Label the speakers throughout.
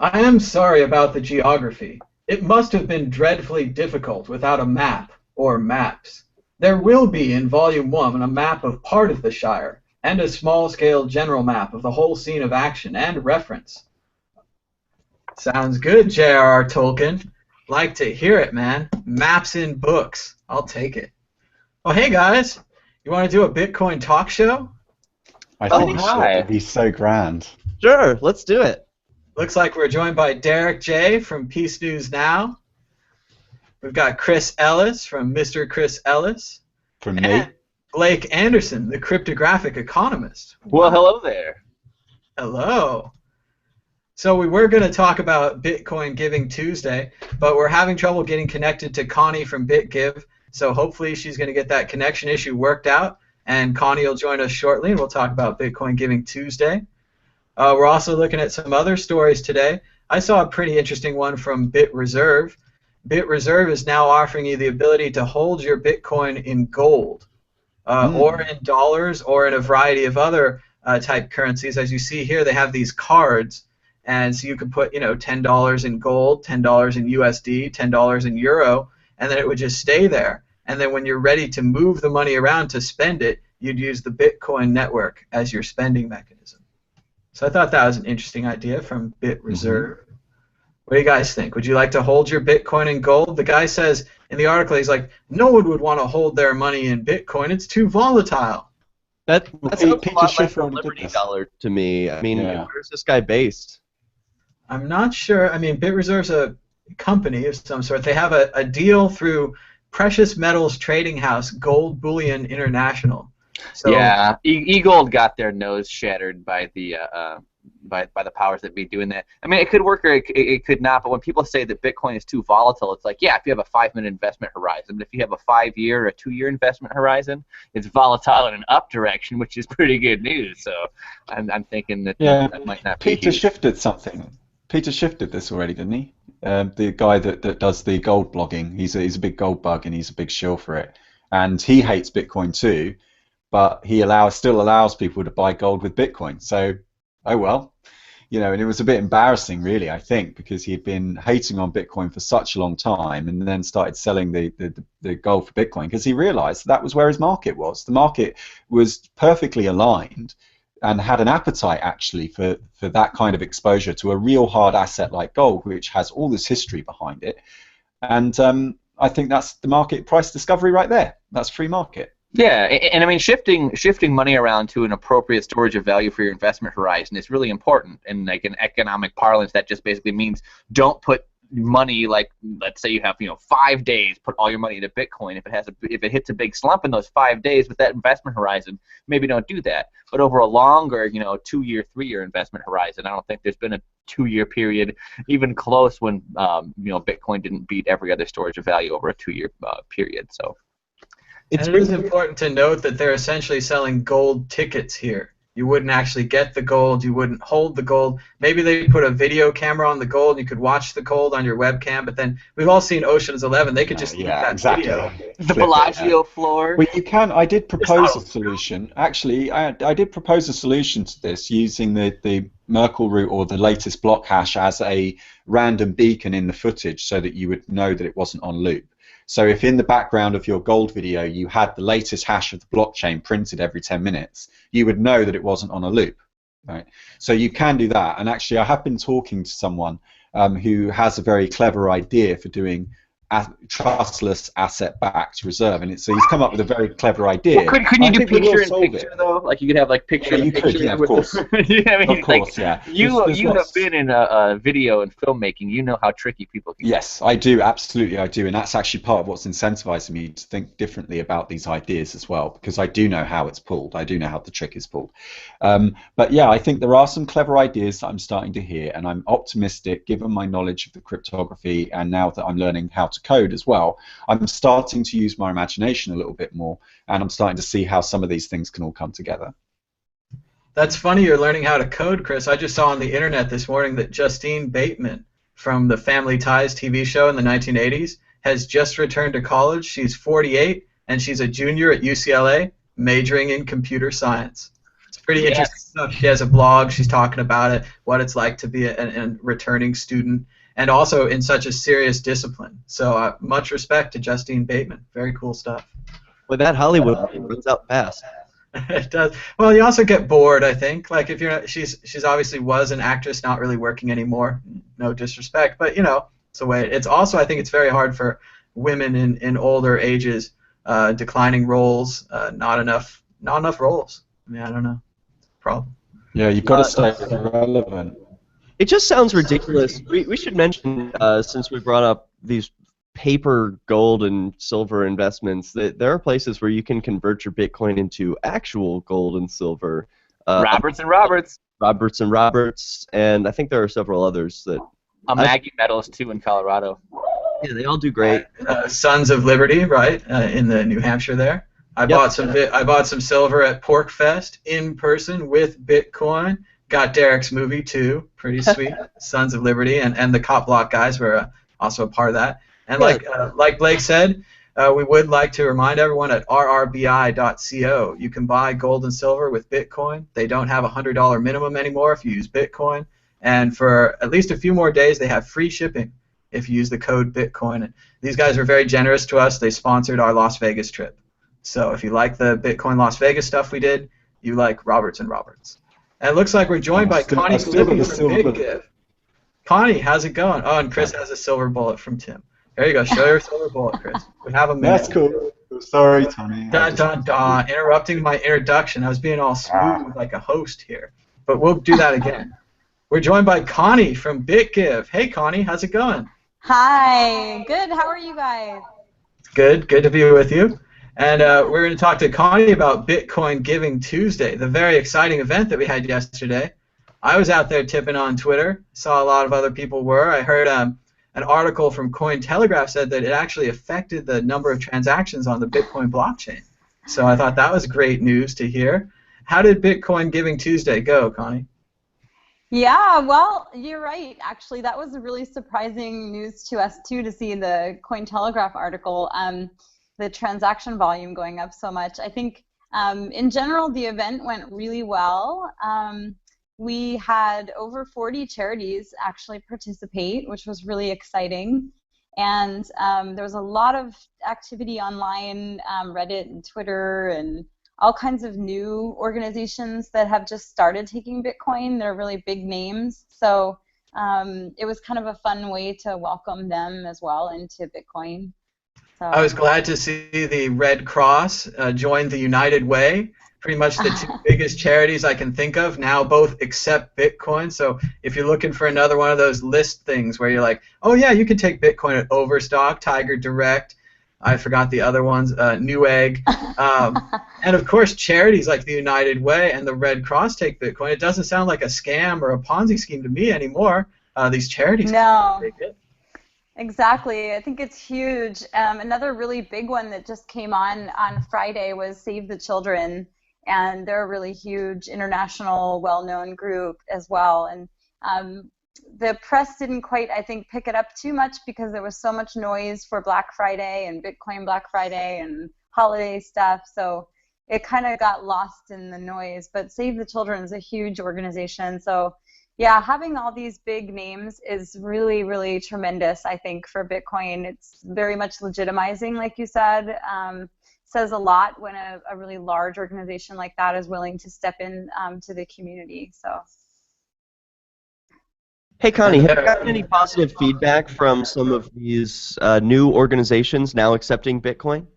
Speaker 1: I am sorry about the geography. It must have been dreadfully difficult without a map, or maps. There will be in Volume 1 a map of part of the Shire, and a small-scale general map of the whole scene of action and reference. Sounds good, J.R.R. Tolkien. Like to hear it, man. Maps in books. I'll take it. Oh, hey, guys. You want to do a Bitcoin talk show?
Speaker 2: I think we should. It'd be so grand.
Speaker 3: Sure, let's do it.
Speaker 1: Looks like we're joined by Derek J. from Peace News Now. We've got Chris Ellis from Mr. Chris Ellis.
Speaker 2: From me.
Speaker 1: Blake Anderson, the cryptographic economist.
Speaker 4: Well, hello there.
Speaker 1: Hello. So we were going to talk about Bitcoin Giving Tuesday, but we're having trouble getting connected to Connie from BitGive, so hopefully she's going to get that connection issue worked out, and Connie will join us shortly, and we'll talk about Bitcoin Giving Tuesday. We're also looking at some other stories today. I saw a pretty interesting one from BitReserve. BitReserve is now offering you the ability to hold your Bitcoin in gold, or in dollars, or in a variety of other type currencies. As you see here, they have these cards, and so you could put, $10 in gold, $10 in USD, $10 in euro, and then it would just stay there. And then when you're ready to move the money around to spend it, you'd use the Bitcoin network as your spending mechanism. So I thought that was an interesting idea from BitReserve. What do you guys think? Would you like to hold your Bitcoin in gold? The guy says in the article, he's like, no one would want to hold their money in Bitcoin. It's too volatile.
Speaker 3: That sounds a lot like the Liberty Dollar to me. I mean, where's this guy based?
Speaker 1: I'm not sure. I mean, BitReserve's a company of some sort. They have a deal through precious metals trading house Gold Bullion International. So,
Speaker 4: yeah, eGold got their nose shattered by the by the powers that be doing that. I mean, it could work or it could not. But when people say that Bitcoin is too volatile, it's like, yeah, if you have a 5-minute investment horizon, but if you have a 5-year or a 2-year investment horizon, it's volatile in an up direction, which is pretty good news. So I'm thinking that that might not be.
Speaker 2: Peter shifted something. Peter shifted this already, didn't he? The guy that does the gold blogging. He's a big gold bug, and he's a big shill for it. And he hates Bitcoin too, but he still allows people to buy gold with Bitcoin. So, oh well. And it was a bit embarrassing, really, I think, because he had been hating on Bitcoin for such a long time, and then started selling the gold for Bitcoin because he realized that was where his market was. The market was perfectly aligned and had an appetite, actually, for that kind of exposure to a real hard asset like gold, which has all this history behind it. And I think that's the market price discovery right there. That's free market.
Speaker 4: Yeah, and I mean, shifting money around to an appropriate storage of value for your investment horizon is really important. And like in economic parlance, that just basically means don't put money, like, let's say you have 5 days, put all your money into Bitcoin. If it hits a big slump in those 5 days with that investment horizon, maybe don't do that. But over a longer 2-year, 3-year investment horizon, I don't think there's been a 2-year period even close when Bitcoin didn't beat every other storage of value over a 2-year period. So.
Speaker 1: It is important to note that they're essentially selling gold tickets here. You wouldn't actually get the gold. You wouldn't hold the gold. Maybe they put a video camera on the gold and you could watch the gold on your webcam, but then we've all seen Ocean's 11. They could just leak that video.
Speaker 4: The Bellagio floor.
Speaker 2: Well, you can. I did propose a solution. Actually, I did propose a solution to this using the Merkle root or the latest block hash as a random beacon in the footage so that you would know that it wasn't on loop. So if in the background of your gold video you had the latest hash of the blockchain printed every 10 minutes, you would know that it wasn't on a loop. Right? So you can do that. And actually, I have been talking to someone who has a very clever idea for doing trustless asset-backed reserve, and so he's come up with a very clever idea.
Speaker 4: Well, couldn't you do picture in picture though? Like you could have like picture in picture.
Speaker 2: Yeah, of course.
Speaker 4: Of course, yeah. You have been in a video and filmmaking. You know how tricky people can.
Speaker 2: Yes, I do. Absolutely, I do, and that's actually part of what's incentivizing me to think differently about these ideas as well, because I do know how it's pulled. I do know how the trick is pulled. But yeah, I think there are some clever ideas that I'm starting to hear, and I'm optimistic, given my knowledge of the cryptography, and now that I'm learning how to code as well, I'm starting to use my imagination a little bit more, and I'm starting to see how some of these things can all come together.
Speaker 1: That's funny you're learning how to code, Chris. I just saw on the internet this morning that Justine Bateman from the Family Ties TV show in the 1980s has just returned to college. She's 48, and she's a junior at UCLA, majoring in computer science. It's pretty interesting stuff. She has a blog. She's talking about it, what it's like to be a returning student, and also in such a serious discipline. So much respect to Justine Bateman. Very cool stuff.
Speaker 3: Well, that Hollywood runs out fast.
Speaker 1: It does. Well, you also get bored, I think. Like if you're not, she's obviously was an actress, not really working anymore. No disrespect, but it's the way. It's also, I think it's very hard for women in older ages, declining roles, not enough roles. I mean, I don't know. It's a problem.
Speaker 2: Yeah, you've got to stay relevant.
Speaker 3: It just sounds ridiculous. We should mention, since we brought up these paper gold and silver investments, that there are places where you can convert your Bitcoin into actual gold and silver.
Speaker 4: Roberts and Roberts.
Speaker 3: Roberts and Roberts, and I think there are several others that.
Speaker 4: Maggie Metals too in Colorado.
Speaker 3: Yeah, they all do great.
Speaker 1: Sons of Liberty, right, in the New Hampshire there. I bought some silver at PorkFest in person with Bitcoin. Got Derek's movie too, pretty sweet. Sons of Liberty and the Cop Block guys were also a part of that. And like Blake said, we would like to remind everyone at rrbi.co, you can buy gold and silver with Bitcoin. They don't have a $100 minimum anymore if you use Bitcoin. And for at least a few more days, they have free shipping if you use the code Bitcoin. And these guys are very generous to us. They sponsored our Las Vegas trip. So if you like the Bitcoin Las Vegas stuff we did, you like Roberts and Roberts. And it looks like we're joined by Connie Flippy from BitGive. Connie, how's it going? Oh, and Chris has a silver bullet from Tim. There you go. Show your silver bullet, Chris. We have a minute.
Speaker 2: That's cool. Sorry, Tony.
Speaker 1: Interrupting my introduction. I was being all smooth like a host here. But we'll do that again. We're joined by Connie from BitGive. Hey, Connie, how's it going?
Speaker 5: Hi. Good. How are you guys?
Speaker 1: Good. Good to be with you. And we're going to talk to Connie about Bitcoin Giving Tuesday, the very exciting event that we had yesterday. I was out there tipping on Twitter. Saw a lot of other people were. I heard an article from Cointelegraph said that it actually affected the number of transactions on the Bitcoin blockchain. So I thought that was great news to hear. How did Bitcoin Giving Tuesday go, Connie?
Speaker 5: Yeah, well, you're right. Actually, that was really surprising news to us, too, to see the Cointelegraph article. The transaction volume going up so much. I think in general the event went really well. We had over 40 charities actually participate, which was really exciting. And there was a lot of activity online, Reddit and Twitter and all kinds of new organizations that have just started taking Bitcoin. They're really big names. So it was kind of a fun way to welcome them as well into Bitcoin. So.
Speaker 1: I was glad to see the Red Cross join the United Way. Pretty much the two biggest charities I can think of now both accept Bitcoin. So if you're looking for another one of those list things where you're like, oh yeah, you can take Bitcoin at Overstock, Tiger Direct, I forgot the other ones, Newegg, and of course charities like the United Way and the Red Cross take Bitcoin. It doesn't sound like a scam or a Ponzi scheme to me anymore. These charities take it.
Speaker 5: Exactly. I think it's huge. Another really big one that just came on Friday was Save the Children, and they're a really huge international, well-known group as well. And the press didn't quite, I think, pick it up too much because there was so much noise for Black Friday and Bitcoin Black Friday and holiday stuff. So it kind of got lost in the noise. But Save the Children is a huge organization. So yeah, having all these big names is really, really tremendous, I think, for Bitcoin. It's very much legitimizing, like you said. Says a lot when a really large organization like that is willing to step in to the community. So.
Speaker 3: Hey, Connie, have you gotten any positive feedback from some of these new organizations now accepting Bitcoin?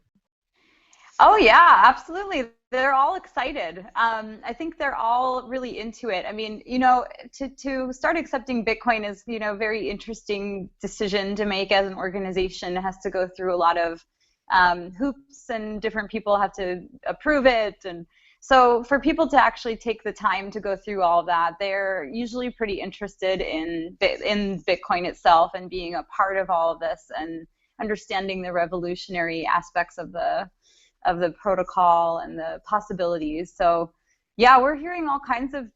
Speaker 5: Oh, yeah, absolutely. They're all excited. I think they're all really into it. I mean, to start accepting Bitcoin is, a very interesting decision to make as an organization. It has to go through a lot of hoops, and different people have to approve it. And so for people to actually take the time to go through all of that, they're usually pretty interested in Bitcoin itself and being a part of all of this and understanding the revolutionary aspects of the protocol and the possibilities. So yeah, we're hearing all kinds of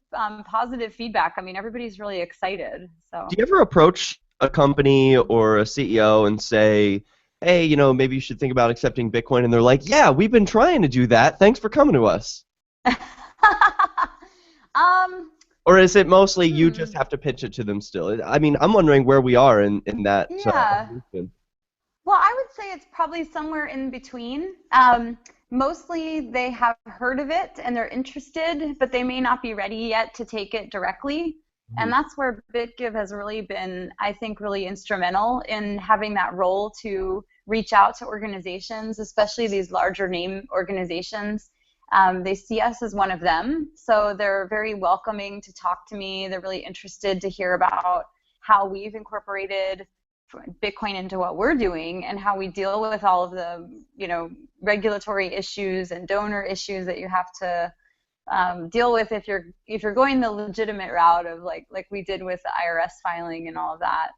Speaker 5: positive feedback. I mean, everybody's really excited. So
Speaker 3: do you ever approach a company or a CEO and say, hey, maybe you should think about accepting Bitcoin? And they're like, yeah, we've been trying to do that. Thanks for coming to us. Or is it mostly you just have to pitch it to them still? I mean, I'm wondering where we are in that.
Speaker 5: Yeah.
Speaker 3: Evolution.
Speaker 5: Well, I would say it's probably somewhere in between. Mostly they have heard of it and they're interested, but they may not be ready yet to take it directly. And that's where BitGive has really been, I think, really instrumental in having that role to reach out to organizations, especially these larger name organizations. They see us as one of them, so they're very welcoming to talk to me. They're really interested to hear about how we've incorporated Bitcoin into what we're doing and how we deal with all of the, regulatory issues and donor issues that you have to deal with if you're going the legitimate route of like we did with the IRS filing and all of that.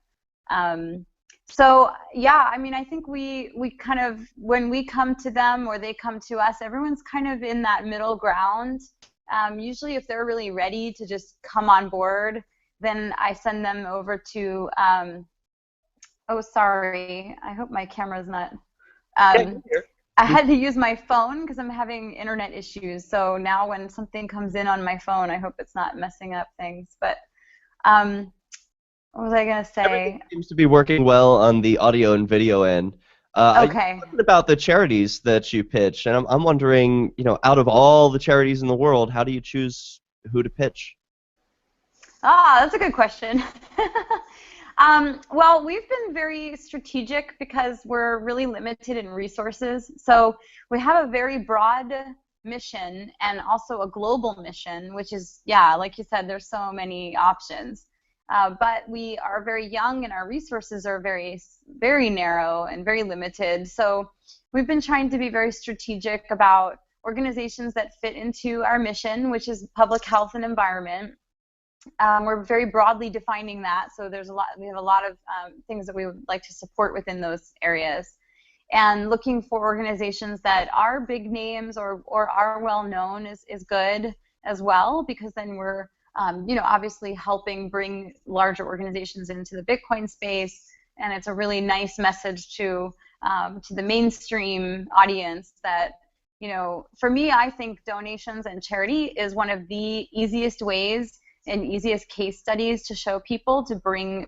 Speaker 5: So yeah, I mean, I think we kind of, when we come to them or they come to us, everyone's kind of in that middle ground. Usually if they're really ready to just come on board, then I send them over to oh, sorry, I hope my camera's not I had to use my phone because I'm having internet issues. So now when something comes in on my phone, I hope it's not messing up things. But what was I going to say?
Speaker 3: Everything seems to be working well on the audio and video end.
Speaker 5: Okay.
Speaker 3: What about the charities that you pitch? And I'm wondering, out of all the charities in the world, how do you choose who to pitch?
Speaker 5: That's a good question. Well, we've been very strategic because we're really limited in resources. So we have a very broad mission and also a global mission, which is, yeah, like you said, there's so many options. But we are very young and our resources are very, very narrow and very limited. So we've been trying to be very strategic about organizations that fit into our mission, which is public health and environment. We're very broadly defining that, so we have a lot of things that we would like to support within those areas. And looking for organizations that are big names or are well known is good as well, because then we're obviously helping bring larger organizations into the Bitcoin space, and it's a really nice message to the mainstream audience that, for me, I think donations and charity is one of the easiest ways and easiest case studies to show people to bring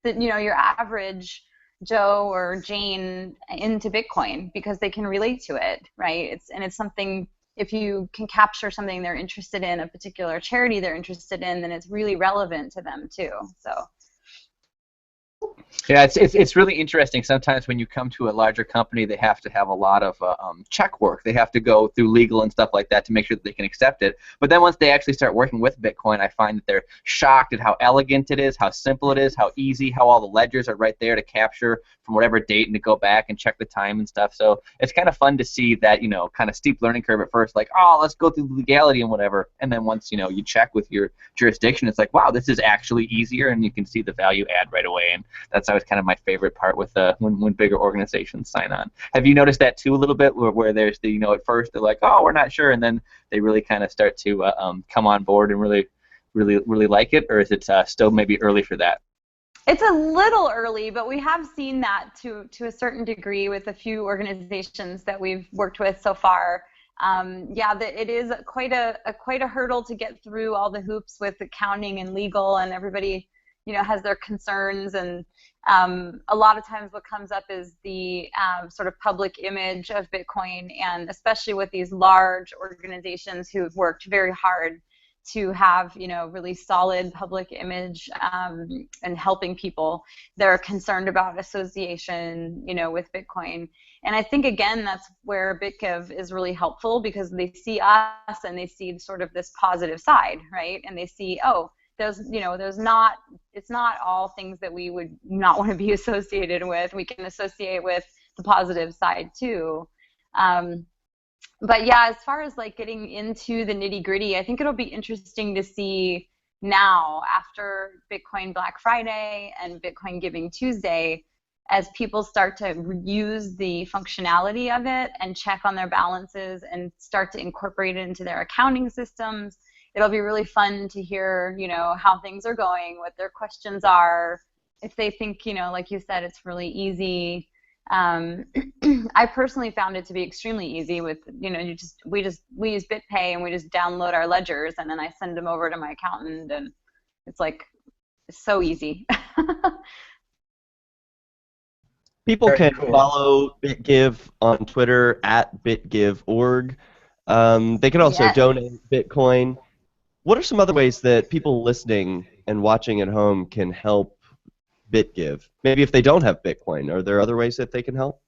Speaker 5: your average Joe or Jane into Bitcoin, because they can relate to it, right? It's something, if you can capture something they're interested in, a particular charity they're interested in, then it's really relevant to them too. So
Speaker 4: yeah, it's really interesting. Sometimes when you come to a larger company, they have to have a lot of check work. They have to go through legal and stuff like that to make sure that they can accept it. But then once they actually start working with Bitcoin, I find that they're shocked at how elegant it is, how simple it is, how easy, how all the ledgers are right there to capture from whatever date and to go back and check the time and stuff. So it's kind of fun to see that, kind of steep learning curve at first, like, oh, let's go through the legality and whatever. And then once, you check with your jurisdiction, it's like, wow, this is actually easier, and you can see the value add right away. And that's always kind of my favorite part with when bigger organizations sign on. Have you noticed that too a little bit, where there's the, at first they're like, oh, we're not sure, and then they really kind of start to come on board and really like it, or is it still maybe early for that?
Speaker 5: it's a little early, but we have seen that to a certain degree with a few organizations that we've worked with so far. It is quite a hurdle to get through all the hoops with accounting and legal, and everybody, has their concerns. And a lot of times what comes up is the sort of public image of Bitcoin, and especially with these large organizations who've worked very hard to have, really solid public image and helping people. They're concerned about association, with Bitcoin. And I think, again, that's where BitGive is really helpful, because they see us and they see sort of this positive side, right? And they see, oh, it's not all things that we would not want to be associated with. We can associate with the positive side too. But yeah, as far as like getting into the nitty gritty, I think it'll be interesting to see now, after Bitcoin Black Friday and Bitcoin Giving Tuesday, as people start to use the functionality of it and check on their balances and start to incorporate it into their accounting systems. It'll be really fun to hear, how things are going, what their questions are, if they think, like you said, it's really easy. I personally found it to be extremely easy with, we use BitPay and we just download our ledgers and then I send them over to my accountant and it's like so easy.
Speaker 3: People
Speaker 1: Very
Speaker 3: can
Speaker 1: cool.
Speaker 3: follow BitGive on Twitter at BitGive.org. They can also
Speaker 5: Yes.
Speaker 3: donate Bitcoin. What are some other ways that people listening and watching at home can help BitGive? Maybe if they don't have Bitcoin, are there other ways that they can help?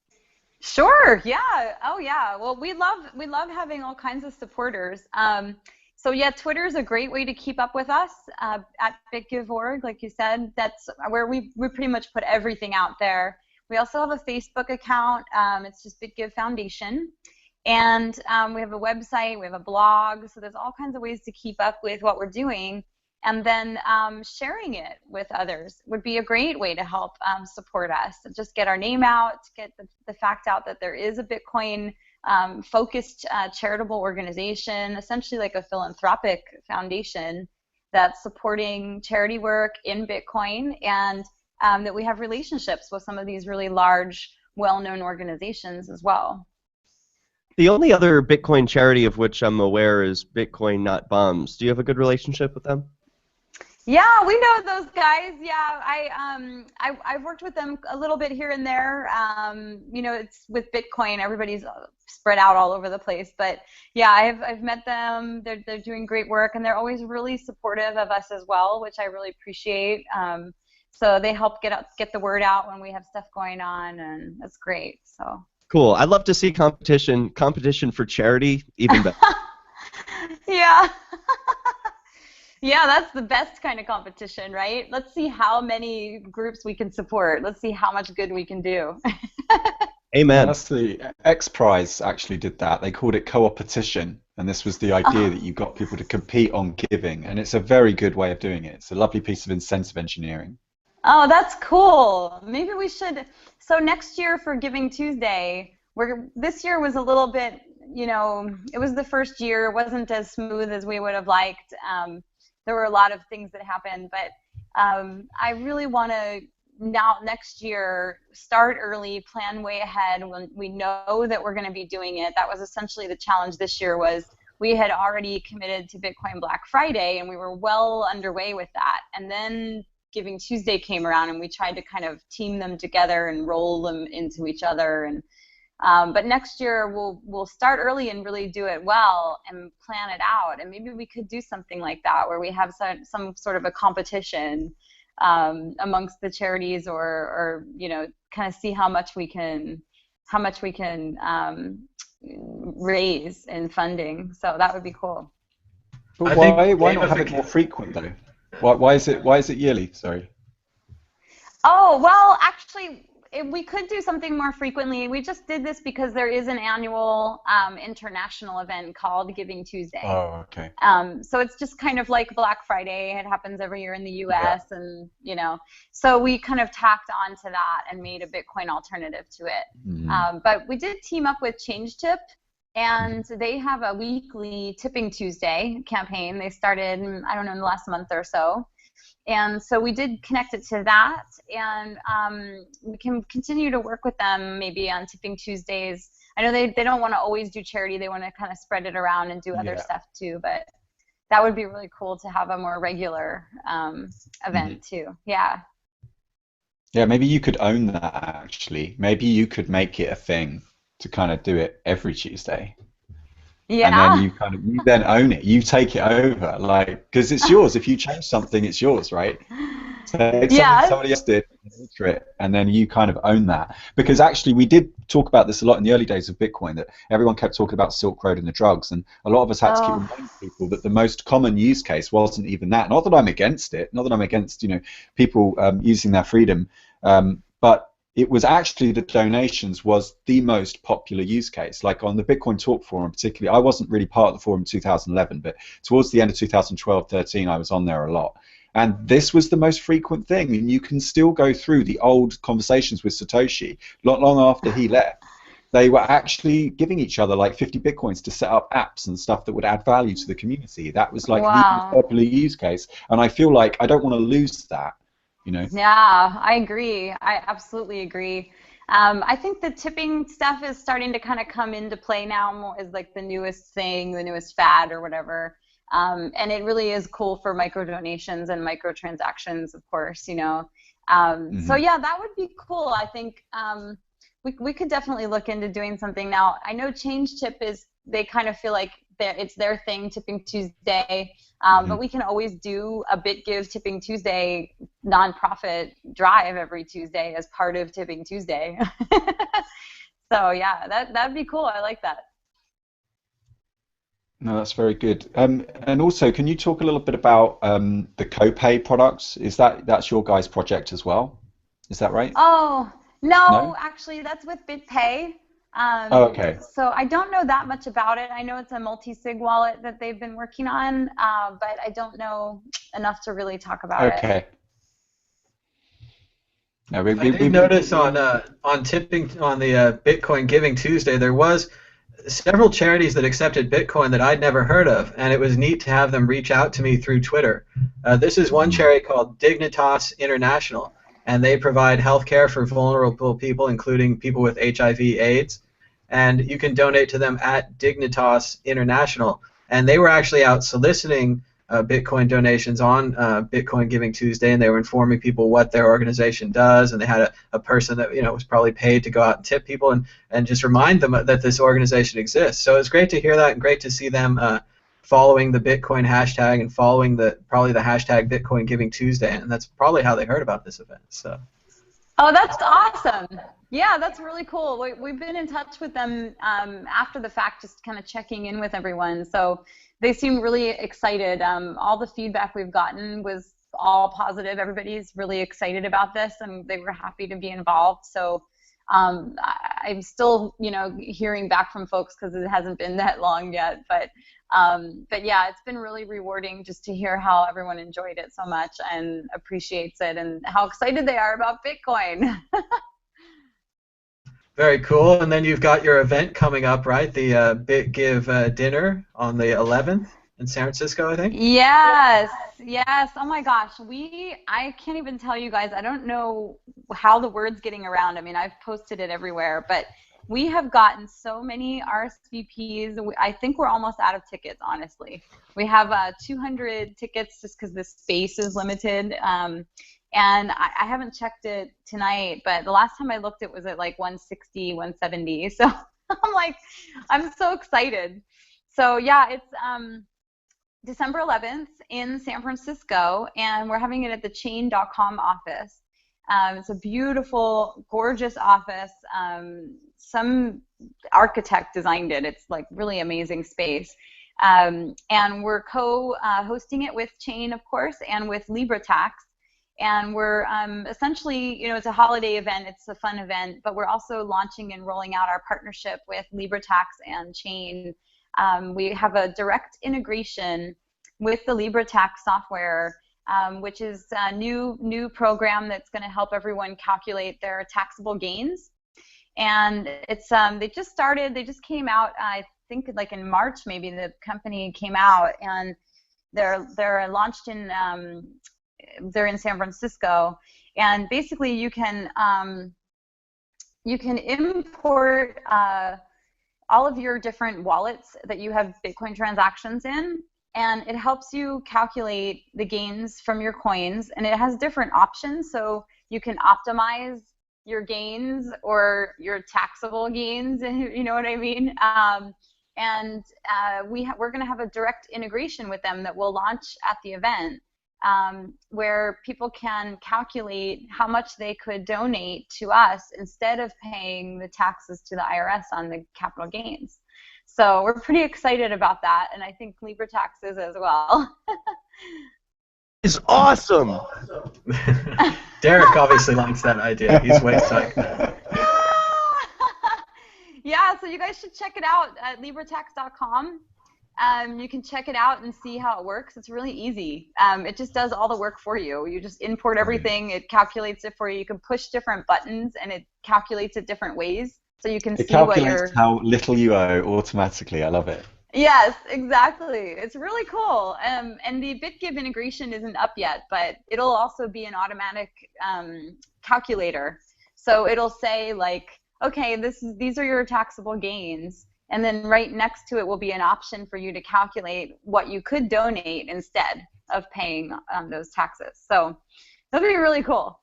Speaker 5: Sure. Yeah. Oh, yeah. Well, we love having all kinds of supporters. So yeah, Twitter is a great way to keep up with us at BitGive.org, like you said. That's where we pretty much put everything out there. We also have a Facebook account. It's just BitGive Foundation. And we have a website, we have a blog, so there's all kinds of ways to keep up with what we're doing. And then sharing it with others would be a great way to help support us. Just get our name out, get the fact out that there is a Bitcoin focused charitable organization, essentially like a philanthropic foundation that's supporting charity work in Bitcoin, and that we have relationships with some of these really large, well-known organizations as well.
Speaker 3: The only other Bitcoin charity of which I'm aware is Bitcoin Not Bombs. Do you have a good relationship with them?
Speaker 5: Yeah, we know those guys. Yeah, I've worked with them a little bit here and there. It's with Bitcoin, everybody's spread out all over the place. But yeah, I've met them. They're doing great work, and they're always really supportive of us as well, which I really appreciate. So they help get the word out when we have stuff going on, and that's great. So
Speaker 3: Cool. I'd love to see competition for charity, even better.
Speaker 5: yeah. Yeah, that's the best kind of competition, right? Let's see how many groups we can support. Let's see how much good we can do.
Speaker 3: Amen.
Speaker 2: That's the X Prize actually did that. They called it co-opetition, and this was the idea that you got people to compete on giving, and it's a very good way of doing it. It's a lovely piece of incentive engineering.
Speaker 5: Oh, that's cool. Maybe we should. So next year for Giving Tuesday, this year was a little bit, it was the first year. It wasn't as smooth as we would have liked. There were a lot of things that happened, but I really want to now next year start early, plan way ahead when we know that we're going to be doing it. That was essentially the challenge this year. Was we had already committed to Bitcoin Black Friday and we were well underway with that, and then Giving Tuesday came around and we tried to kind of team them together and roll them into each other. And but next year we'll start early and really do it well and plan it out, and maybe we could do something like that where we have some sort of a competition amongst the charities, or kind of see how much we can raise in funding. So that would be cool.
Speaker 2: But why not have it more frequent though? Why is it yearly? Sorry.
Speaker 5: Oh, well, actually, we could do something more frequently. We just did this because there is an annual international event called Giving Tuesday.
Speaker 2: Oh, okay.
Speaker 5: So it's just kind of like Black Friday. It happens every year in the U.S. Yeah. And so we kind of tacked on to that and made a Bitcoin alternative to it. Mm-hmm. But we did team up with ChangeTip, and they have a weekly Tipping Tuesday campaign. They started, I don't know, in the last month or so. And so we did connect it to that, and we can continue to work with them maybe on Tipping Tuesdays. I know they don't want to always do charity. They want to kind of spread it around and do other stuff too, but that would be really cool to have a more regular event too. Yeah.
Speaker 2: Yeah, maybe you could own that actually. Maybe you could make it a thing to kind of do it every Tuesday.
Speaker 5: Yeah.
Speaker 2: And then you then own it. You take it over, because it's yours. If you change something, it's yours, right? So if somebody else did, alter it, and then you kind of own that. Because actually, we did talk about this a lot in the early days of Bitcoin, that everyone kept talking about Silk Road and the drugs, and a lot of us had to keep reminding people that the most common use case wasn't even that. Not that I'm against it. Not that I'm against people using their freedom, but it was actually the donations was the most popular use case. Like on the Bitcoin Talk forum particularly, I wasn't really part of the forum in 2011, but towards the end of 2012-13, I was on there a lot. And this was the most frequent thing. And you can still go through the old conversations with Satoshi, not long after he left. They were actually giving each other like 50 Bitcoins to set up apps and stuff that would add value to the community. That was like the most popular use case. And I feel like I don't want to lose that.
Speaker 5: Yeah, I agree. I absolutely agree. I think the tipping stuff is starting to kind of come into play now more as like the newest thing, the newest fad or whatever. And it really is cool for micro donations and micro transactions, of course, you know. So yeah, that would be cool. I think we could definitely look into doing something. Now, I know Change Tip is, they kind of feel like it's their thing, Tipping Tuesday, but we can always do a BitGive Tipping Tuesday nonprofit drive every Tuesday as part of Tipping Tuesday. So yeah, that'd be cool. I like that.
Speaker 2: No, that's very good. And also, can you talk a little bit about the copay products? That's your guys' project as well? Is that right?
Speaker 5: Oh, no,
Speaker 2: No?
Speaker 5: actually, that's with BitPay.
Speaker 2: Oh, okay.
Speaker 5: So I don't know that much about it. I know it's a multi-sig wallet that they've been working on, but I don't know enough to really talk about it.
Speaker 2: Okay. No,
Speaker 1: I did notice on tipping on the Bitcoin Giving Tuesday, there was several charities that accepted Bitcoin that I'd never heard of, and it was neat to have them reach out to me through Twitter. This is one charity called Dignitas International, and they provide health care for vulnerable people, including people with HIV/AIDS, and you can donate to them at Dignitas International. And they were actually out soliciting Bitcoin donations on Bitcoin Giving Tuesday, and they were informing people what their organization does, and they had a person that was probably paid to go out and tip people and just remind them that this organization exists. So it's great to hear that, and great to see them following the Bitcoin hashtag and following probably the hashtag Bitcoin Giving Tuesday, and that's probably how they heard about this event. So.
Speaker 5: Oh, that's awesome. Yeah, that's really cool. We've been in touch with them after the fact, just kind of checking in with everyone. So they seem really excited. All the feedback we've gotten was all positive. Everybody's really excited about this, and they were happy to be involved. So I'm still, hearing back from folks because it hasn't been that long yet. But yeah, it's been really rewarding just to hear how everyone enjoyed it so much and appreciates it, and how excited they are about Bitcoin.
Speaker 1: Very cool. And then you've got your event coming up, right? The BitGive dinner on the 11th in San Francisco, I think.
Speaker 5: Yes. Oh my gosh, I can't even tell you guys. I don't know how the word's getting around. I mean, I've posted it everywhere, but we have gotten so many RSVPs. I think we're almost out of tickets, honestly. We have 200 tickets just because the space is limited. And I haven't checked it tonight, but the last time I looked, it was at like 160, 170. So I'm so excited. So yeah, it's December 11th in San Francisco, and we're having it at the chain.com office. It's a beautiful, gorgeous office. Some architect designed it. It's like really amazing space. And we're co-hosting it with Chain, of course, and with LibraTax. And we're essentially, it's a holiday event. It's a fun event, but we're also launching and rolling out our partnership with LibraTax and Chain. We have a direct integration with the LibraTax software, which is a new program that's going to help everyone calculate their taxable gains. And it's they just came out, I think like in March maybe, the company came out, and they're launched in they're in San Francisco, and basically you can import all of your different wallets that you have Bitcoin transactions in, and it helps you calculate the gains from your coins, and it has different options, so you can optimize your gains or your taxable gains, you know what I mean? And we're going to have a direct integration with them that will launch at the event, where people can calculate how much they could donate to us instead of paying the taxes to the IRS on the capital gains. So we're pretty excited about that, and I think LibraTax is as well.
Speaker 3: It's awesome.
Speaker 1: Derek obviously likes that idea. He's way psyched.
Speaker 5: Yeah, so you guys should check it out at LibraTax.com. You can check it out and see how it works. It's really easy. It just does all the work for you. You just import everything. It calculates it for you. You can push different buttons, and it calculates it different ways, so you can see what you're...
Speaker 2: It calculates how little you owe automatically. I love it.
Speaker 5: Yes, exactly. It's really cool. And the BitGive integration isn't up yet, but it'll also be an automatic calculator. So it'll say like, okay, these are your taxable gains. And then right next to it will be an option for you to calculate what you could donate instead of paying those taxes. So that'll be really cool.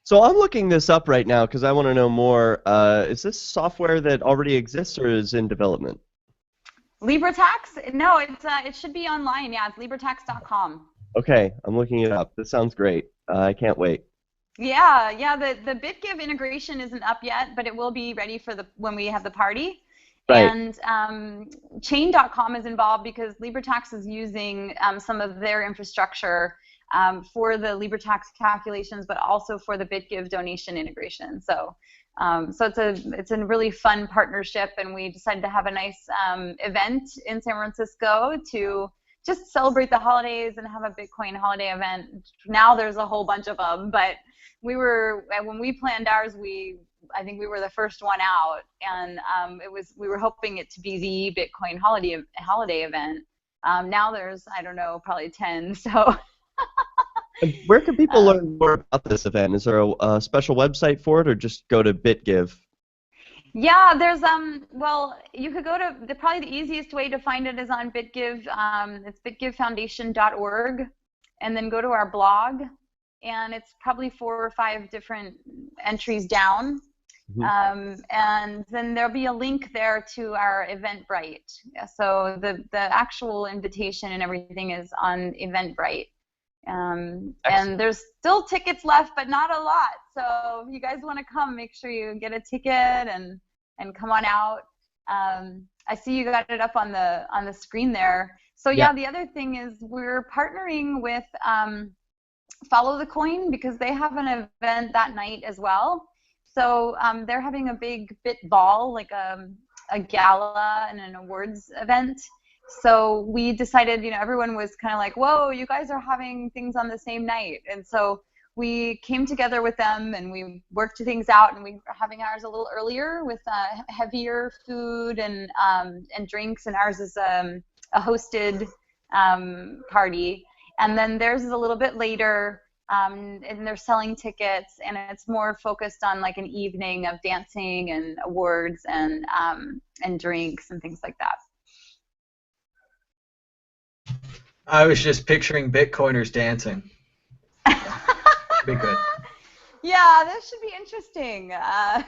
Speaker 3: So I'm looking this up right now because I want to know more. Is this software that already exists or is in development?
Speaker 5: LibreTax? No, it should be online. Yeah, it's libretax.com.
Speaker 3: Okay, I'm looking it up. This sounds great. I can't wait.
Speaker 5: Yeah. The BitGive integration isn't up yet, but it will be ready for when we have the party.
Speaker 3: Right.
Speaker 5: And Chain.com is involved because LibreTax is using some of their infrastructure for the LibreTax calculations, but also for the BitGive donation integration. So it's a really fun partnership, and we decided to have a nice event in San Francisco to just celebrate the holidays and have a Bitcoin holiday event. Now there's a whole bunch of them, but when we planned ours, I think we were the first one out, and we were hoping it to be the Bitcoin holiday event. Now there's, I don't know, probably 10. So.
Speaker 3: Where can people learn more about this event? Is there a special website for it, or just go to BitGive?
Speaker 5: Yeah, there's well, you could go to probably the easiest way to find it is on BitGive. It's bitgivefoundation.org, and then go to our blog, and it's probably 4 or 5 different entries down.
Speaker 3: Mm-hmm.
Speaker 5: And then there'll be a link there to our Eventbrite. So the actual invitation and everything is on Eventbrite. And there's still tickets left, but not a lot. So if you guys want to come, make sure you get a ticket and come on out. I see you got it up on the screen there. So yeah, the other thing is we're partnering with Follow the Coin because they have an event that night as well. So they're having a big bit ball, like a gala and an awards event. So we decided, everyone was kind of like, whoa, you guys are having things on the same night. And so we came together with them and we worked things out, and we were having ours a little earlier with heavier food and drinks, and ours is a hosted party. And then theirs is a little bit later, and they're selling tickets, and it's more focused on like an evening of dancing and awards and drinks and things like that.
Speaker 1: I was just picturing Bitcoiners dancing. Should be good.
Speaker 5: Yeah, that should be interesting. But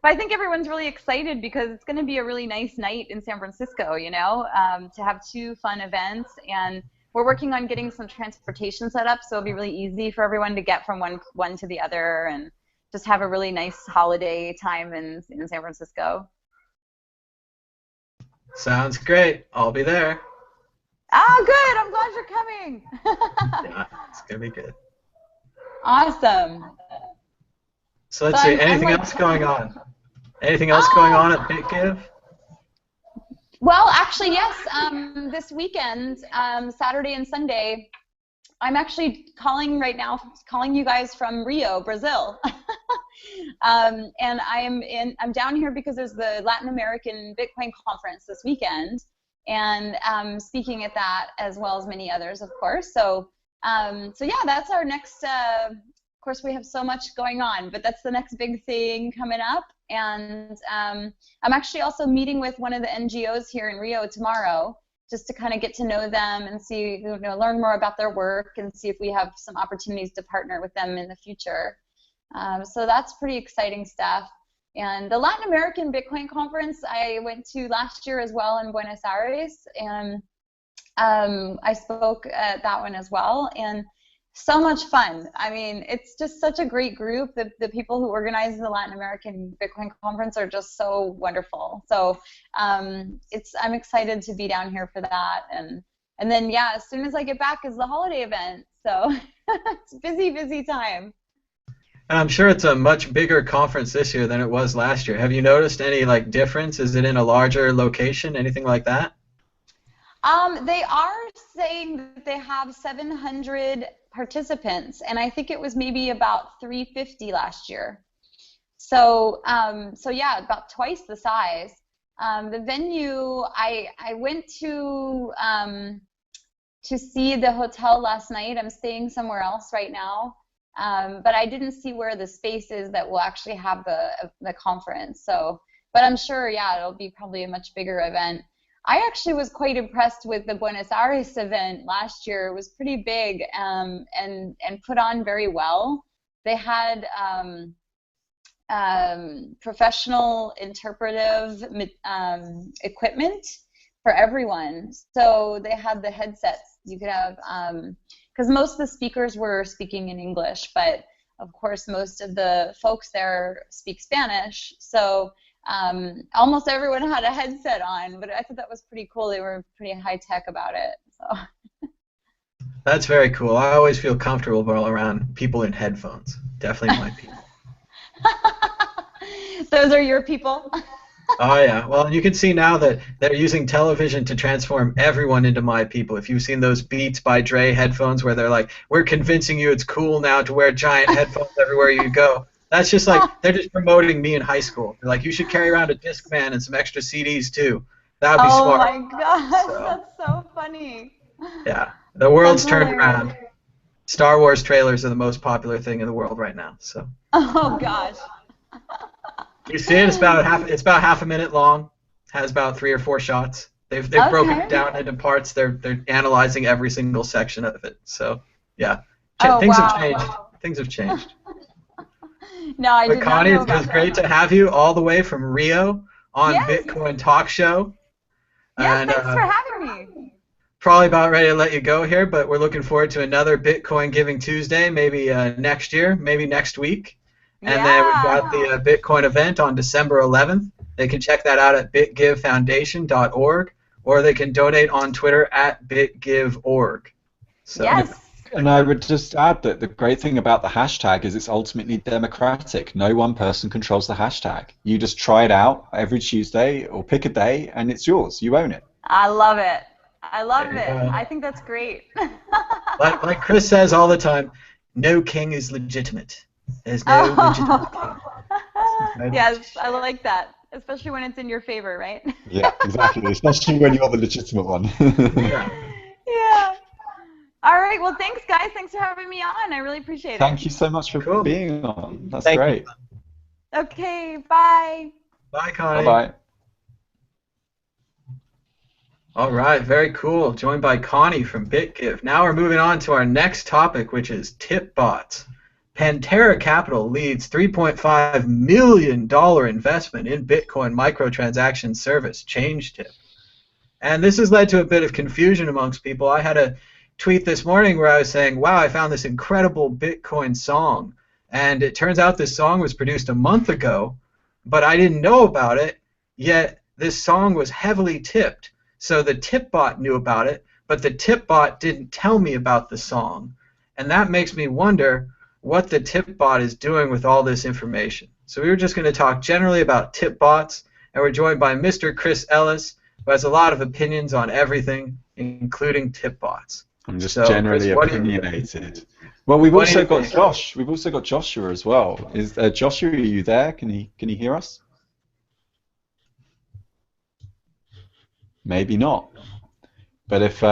Speaker 5: I think everyone's really excited because it's going to be a really nice night in San Francisco, to have 2 fun events. And we're working on getting some transportation set up, so it'll be really easy for everyone to get from one to the other and just have a really nice holiday time in San Francisco.
Speaker 1: Sounds great. I'll be there.
Speaker 5: Oh, good. I'm glad you're coming.
Speaker 1: Yeah, it's going to be good.
Speaker 5: Awesome.
Speaker 1: So let's see. Anything else going on? Anything else going on at BitGive?
Speaker 5: Well, actually, yes. This weekend, Saturday and Sunday, I'm actually calling you guys from Rio, Brazil. And I'm down here because there's the Latin American Bitcoin conference this weekend, and speaking at that as well as many others, of course. So yeah, that's our next. Of course, we have so much going on, but that's the next big thing coming up. And I'm actually also meeting with one of the NGOs here in Rio tomorrow, just to kind of get to know them and see, learn more about their work and see if we have some opportunities to partner with them in the future. So that's pretty exciting stuff. And the Latin American Bitcoin Conference I went to last year as well in Buenos Aires, and I spoke at that one as well, and so much fun. I mean, it's just such a great group. The people who organize the Latin American Bitcoin Conference are just so wonderful. So I'm excited to be down here for that, and then yeah, as soon as I get back is the holiday event. So it's a busy time.
Speaker 1: And I'm sure it's a much bigger conference this year than it was last year. Have you noticed any difference? Is it in a larger location? Anything like that?
Speaker 5: They are saying that they have 700 participants, and I think it was maybe about 350 last year. So yeah, about twice the size. The venue, I went to see the hotel last night. I'm staying somewhere else right now. But I didn't see where the space is that will actually have the conference. So, but I'm sure, yeah, it'll be probably a much bigger event. I actually was quite impressed with the Buenos Aires event last year. It was pretty big, and put on very well. They had professional interpretive equipment for everyone. So they had the headsets. You could have, because most of the speakers were speaking in English, but of course most of the folks there speak Spanish. So almost everyone had a headset on, but I thought that was pretty cool. They were pretty high tech about it. So.
Speaker 1: That's very cool. I always feel comfortable around people in headphones. Definitely my people.
Speaker 5: Those are your people?
Speaker 1: Oh yeah. Well, you can see now that they're using television to transform everyone into my people. If you've seen those Beats by Dre headphones where they're like, we're convincing you it's cool now to wear giant headphones everywhere you go. That's just like, they're just promoting me in high school. They're like, you should carry around a Discman and some extra CDs too. That would be smart.
Speaker 5: Oh my gosh, that's so funny.
Speaker 1: Yeah. The world's
Speaker 5: That's
Speaker 1: turned
Speaker 5: hilarious.
Speaker 1: around. Star Wars trailers are the most popular thing in the world right now. So.
Speaker 5: Oh gosh.
Speaker 1: You see it? It's about half a minute long. Has about 3 or 4 shots. They've broken it down into parts. They're analyzing every single section of it. So yeah, things have changed. Things have changed.
Speaker 5: No, I did
Speaker 1: Connie,
Speaker 5: not know
Speaker 1: it was
Speaker 5: about
Speaker 1: great
Speaker 5: that.
Speaker 1: to have you all the way from Rio on
Speaker 5: Yes.
Speaker 1: Bitcoin Talk Show.
Speaker 5: Yes,
Speaker 1: And,
Speaker 5: thanks for having me.
Speaker 1: Probably about ready to let you go here, but we're looking forward to another Bitcoin Giving Tuesday, maybe next year, maybe next week. And then we've got the Bitcoin event on December 11th. They can check that out at bitgivefoundation.org, or they can donate on Twitter at bitgiveorg. So,
Speaker 5: Yes.
Speaker 2: And I would just add that the great thing about the hashtag is it's ultimately democratic. No one person controls the hashtag. You just try it out every Tuesday or pick a day, and it's yours. You own it.
Speaker 5: I love it. I love
Speaker 1: There you
Speaker 5: it.
Speaker 1: go.
Speaker 5: I think that's great.
Speaker 1: like Chris says all the time, no king is legitimate. There's no legitimate king.
Speaker 5: Yes, I like that, especially when it's in your favor, right?
Speaker 2: Yeah, exactly. Especially when you're the legitimate one.
Speaker 1: Yeah.
Speaker 5: Yeah. All right. Well, thanks, guys. Thanks for having me on. I really appreciate it.
Speaker 2: Thank you so much for
Speaker 1: Cool.
Speaker 2: being on. That's
Speaker 3: Thank you.
Speaker 2: great.
Speaker 5: Okay. Bye.
Speaker 1: Bye, Connie.
Speaker 2: Bye-bye.
Speaker 1: All right, very cool. Joined by Connie from BitGive. Now we're moving on to our next topic, which is TipBots. Pantera Capital leads $3.5 million investment in Bitcoin microtransaction service ChangeTip. And this has led to a bit of confusion amongst people. I had a tweet this morning where I was saying, wow, I found this incredible Bitcoin song. And it turns out this song was produced a month ago, but I didn't know about it, yet this song was heavily tipped. So the TipBot knew about it, but the TipBot didn't tell me about the song. And that makes me wonder what the TipBot is doing with all this information. So we were just going to talk generally about TipBots, and we're joined by Mr. Chris Ellis, who has a lot of opinions on everything, including TipBots.
Speaker 2: I'm just
Speaker 1: So,
Speaker 2: generally
Speaker 1: Chris, what do you-
Speaker 2: opinionated. Well, we've
Speaker 1: What do
Speaker 2: also
Speaker 1: you
Speaker 2: got
Speaker 1: think?
Speaker 2: Josh. We've also got Joshua as well. Is Joshua? Are you there? Can you hear us? Maybe not. But if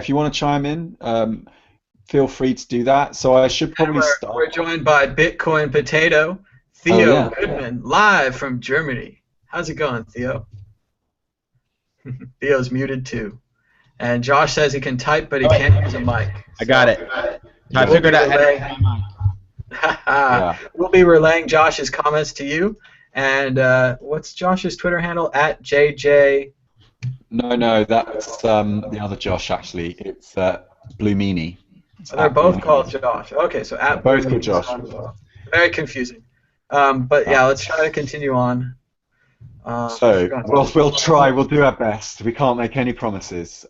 Speaker 2: you want to chime in, feel free to do that. So I should probably
Speaker 1: We're
Speaker 2: start.
Speaker 1: joined by Bitcoin Potato, Theo
Speaker 2: yeah.
Speaker 1: Goodman, live from Germany. How's it going, Theo? Theo's muted too. And Josh says he can type, but he can't use a mic.
Speaker 3: I got it. I
Speaker 1: We'll
Speaker 3: figured
Speaker 1: be
Speaker 3: out how to
Speaker 1: relaying-
Speaker 2: Yeah.
Speaker 1: We'll be relaying Josh's comments to you. And what's Josh's Twitter handle? At JJ.
Speaker 2: No, that's the other Josh actually. It's Blumini.
Speaker 1: They're both called Josh. Okay, so at
Speaker 2: Both
Speaker 1: Blue
Speaker 2: called
Speaker 1: Means.
Speaker 2: Josh.
Speaker 1: Very confusing. But yeah, let's try to continue on.
Speaker 2: So we'll try. We'll do our best. We can't make any promises.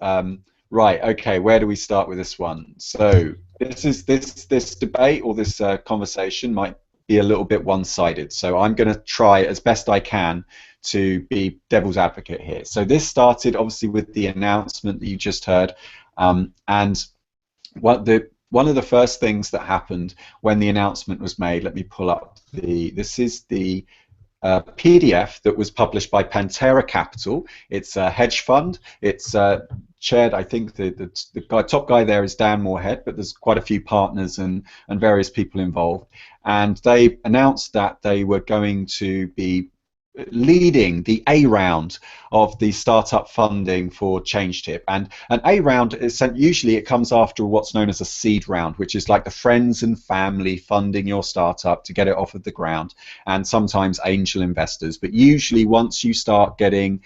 Speaker 2: Right. Okay. Where do we start with this one? So this debate or this conversation might be a little bit one-sided. So I'm going to try as best I can to be devil's advocate here. So this started obviously with the announcement that you just heard, and one of the first things that happened when the announcement was made. Let me pull up this is the PDF that was published by Pantera Capital. It's a hedge fund. It's chaired, I think the top guy there is Dan Moorhead, but there's quite a few partners and various people involved. And they announced that they were going to be leading the A round of the startup funding for ChangeTip. And an A round is usually it comes after what's known as a seed round, which is like the friends and family funding your startup to get it off of the ground, and sometimes angel investors. But usually once you start getting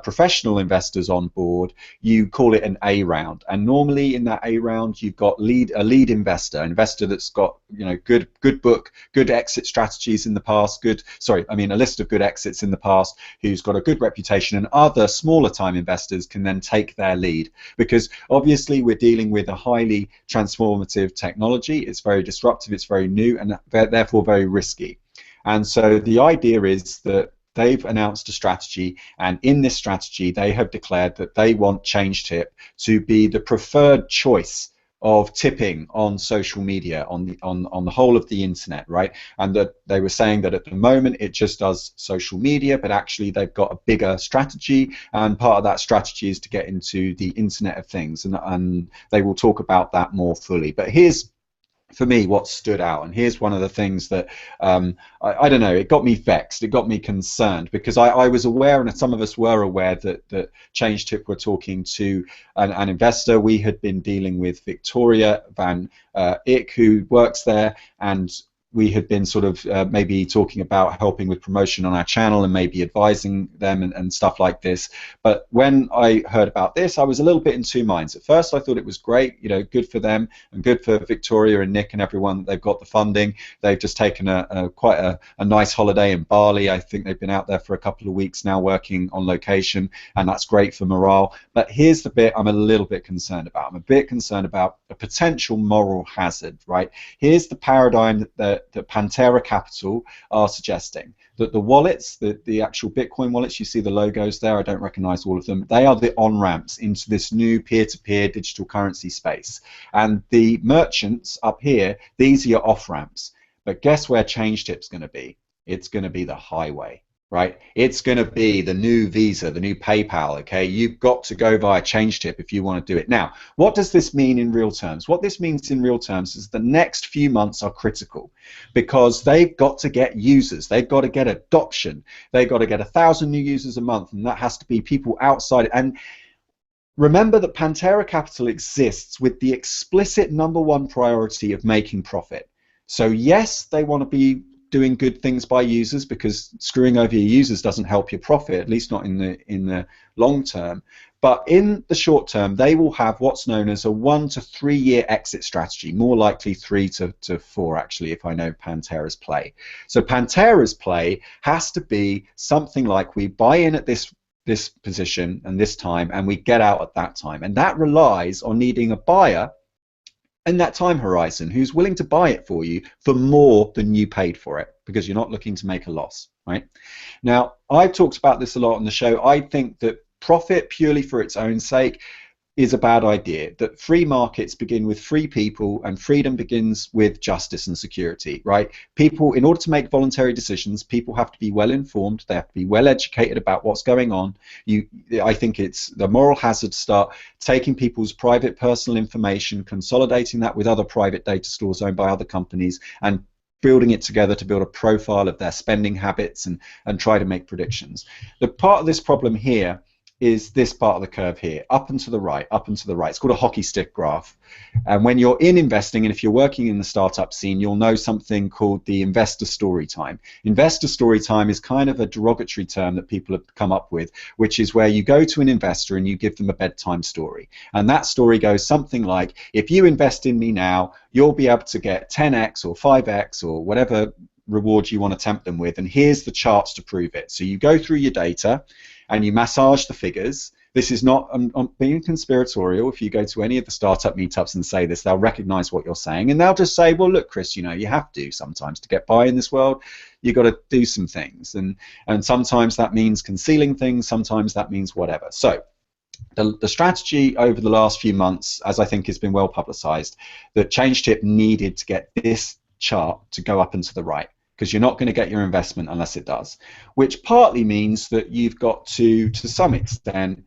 Speaker 2: professional investors on board, you call it an A round. And normally in that A round you've got a lead investor, an investor that's got, you know, good book, good exit strategies in the past, a list of good exits in the past, who's got a good reputation, and other smaller time investors can then take their lead, because obviously we're dealing with a highly transformative technology. It's very disruptive, it's very new, and therefore very risky. And so the idea is that they've announced a strategy, and in this strategy they have declared that they want ChangeTip to be the preferred choice of tipping on social media, on the whole of the internet, right? And that they were saying that at the moment it just does social media, but actually they've got a bigger strategy, and part of that strategy is to get into the Internet of Things, and they will talk about that more fully. But here's, for me, what stood out, and here's one of the things that I don't know, it got me vexed, it got me concerned, because I was aware, and some of us were aware, that ChangeTip were talking to an investor. We had been dealing with Victoria Van Ick, who works there, and we had been sort of maybe talking about helping with promotion on our channel and maybe advising them and stuff like this. But when I heard about this, I was a little bit in two minds. At first I thought it was great, you know, good for them and good for Victoria and Nick and everyone. They've got the funding. They've just taken quite a nice holiday in Bali. I think they've been out there for a couple of weeks now working on location, and that's great for morale. But here's the bit I'm a little bit concerned about. I'm a bit concerned about a potential moral hazard, right? Here's the paradigm that Pantera Capital are suggesting, that the wallets, the actual Bitcoin wallets, you see the logos there, I don't recognize all of them, they are the on-ramps into this new peer-to-peer digital currency space. And the merchants up here, these are your off-ramps. But guess where ChangeTip's going to be? It's going to be the highway. Right? It's going to be the new Visa, the new PayPal, okay? You've got to go via ChangeTip if you want to do it. Now, what does this mean in real terms? What this means in real terms is the next few months are critical, because they've got to get users. They've got to get adoption. They've got to get 1,000 new users a month, and that has to be people outside. And remember that Pantera Capital exists with the explicit #1 priority of making profit. So yes, they want to be doing good things by users, because screwing over your users doesn't help your profit, at least not in the long term. But in the short term, they will have what's known as a 1 to 3 year exit strategy, more likely 3 to 4 actually, if I know Pantera's play. So Pantera's play has to be something like, we buy in at this position and this time, and we get out at that time, and that relies on needing a buyer in that time horizon who's willing to buy it for you for more than you paid for it, because you're not looking to make a loss, right? Now, I've talked about this a lot on the show. I think that profit purely for its own sake is a bad idea, that free markets begin with free people, and freedom begins with justice and security, right? People, in order to make voluntary decisions, people have to be well informed, they have to be well educated about what's going on. I think it's the moral hazard to start taking people's private personal information, consolidating that with other private data stores owned by other companies, and building it together to build a profile of their spending habits and try to make predictions. The part of this problem here is this part of the curve here, up and to the right, up and to the right. It's called a hockey stick graph. And when you're in investing, and if you're working in the startup scene, you'll know something called the investor story time. Investor story time is kind of a derogatory term that people have come up with, which is where you go to an investor and you give them a bedtime story. And that story goes something like, if you invest in me now, you'll be able to get 10x or 5x or whatever reward you want to tempt them with, and here's the charts to prove it. So you go through your data and you massage the figures. This is not being conspiratorial. If you go to any of the startup meetups and say this, they'll recognize what you're saying, and they'll just say, well, look, Chris, you know, you have to sometimes to get by in this world. You've got to do some things, and sometimes that means concealing things, sometimes that means whatever. So the strategy over the last few months, as I think has been well publicized, that ChangeTip needed to get this chart to go up and to the right, because you're not going to get your investment unless it does, which partly means that you've got to some extent,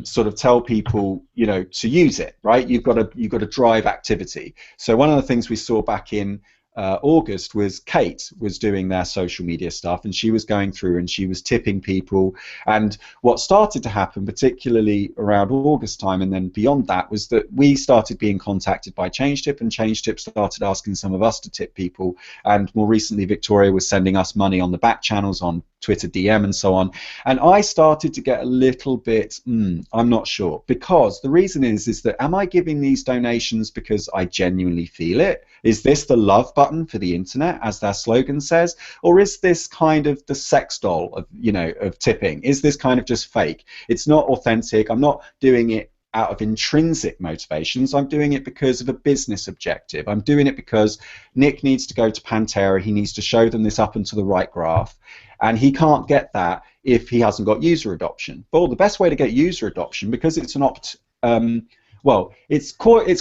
Speaker 2: sort of tell people, to use it, right? You've got to drive activity. So one of the things we saw back in August was Kate was doing their social media stuff, and she was going through and she was tipping people. And what started to happen, particularly around August time and then beyond that, was that we started being contacted by ChangeTip, and ChangeTip started asking some of us to tip people. And more recently, Victoria was sending us money on the back channels, on Twitter DM and so on. And I started to get a little bit, I'm not sure, because the reason is that, am I giving these donations because I genuinely feel it? Is this the love button for the internet, as their slogan says? Or is this kind of the sex doll of, of tipping? Is this kind of just fake? It's not authentic. I'm not doing it out of intrinsic motivations. I'm doing it because of a business objective. I'm doing it because Nick needs to go to Pantera. He needs to show them this up and to the right graph. And he can't get that if he hasn't got user adoption. Well, the best way to get user adoption, because it's an it's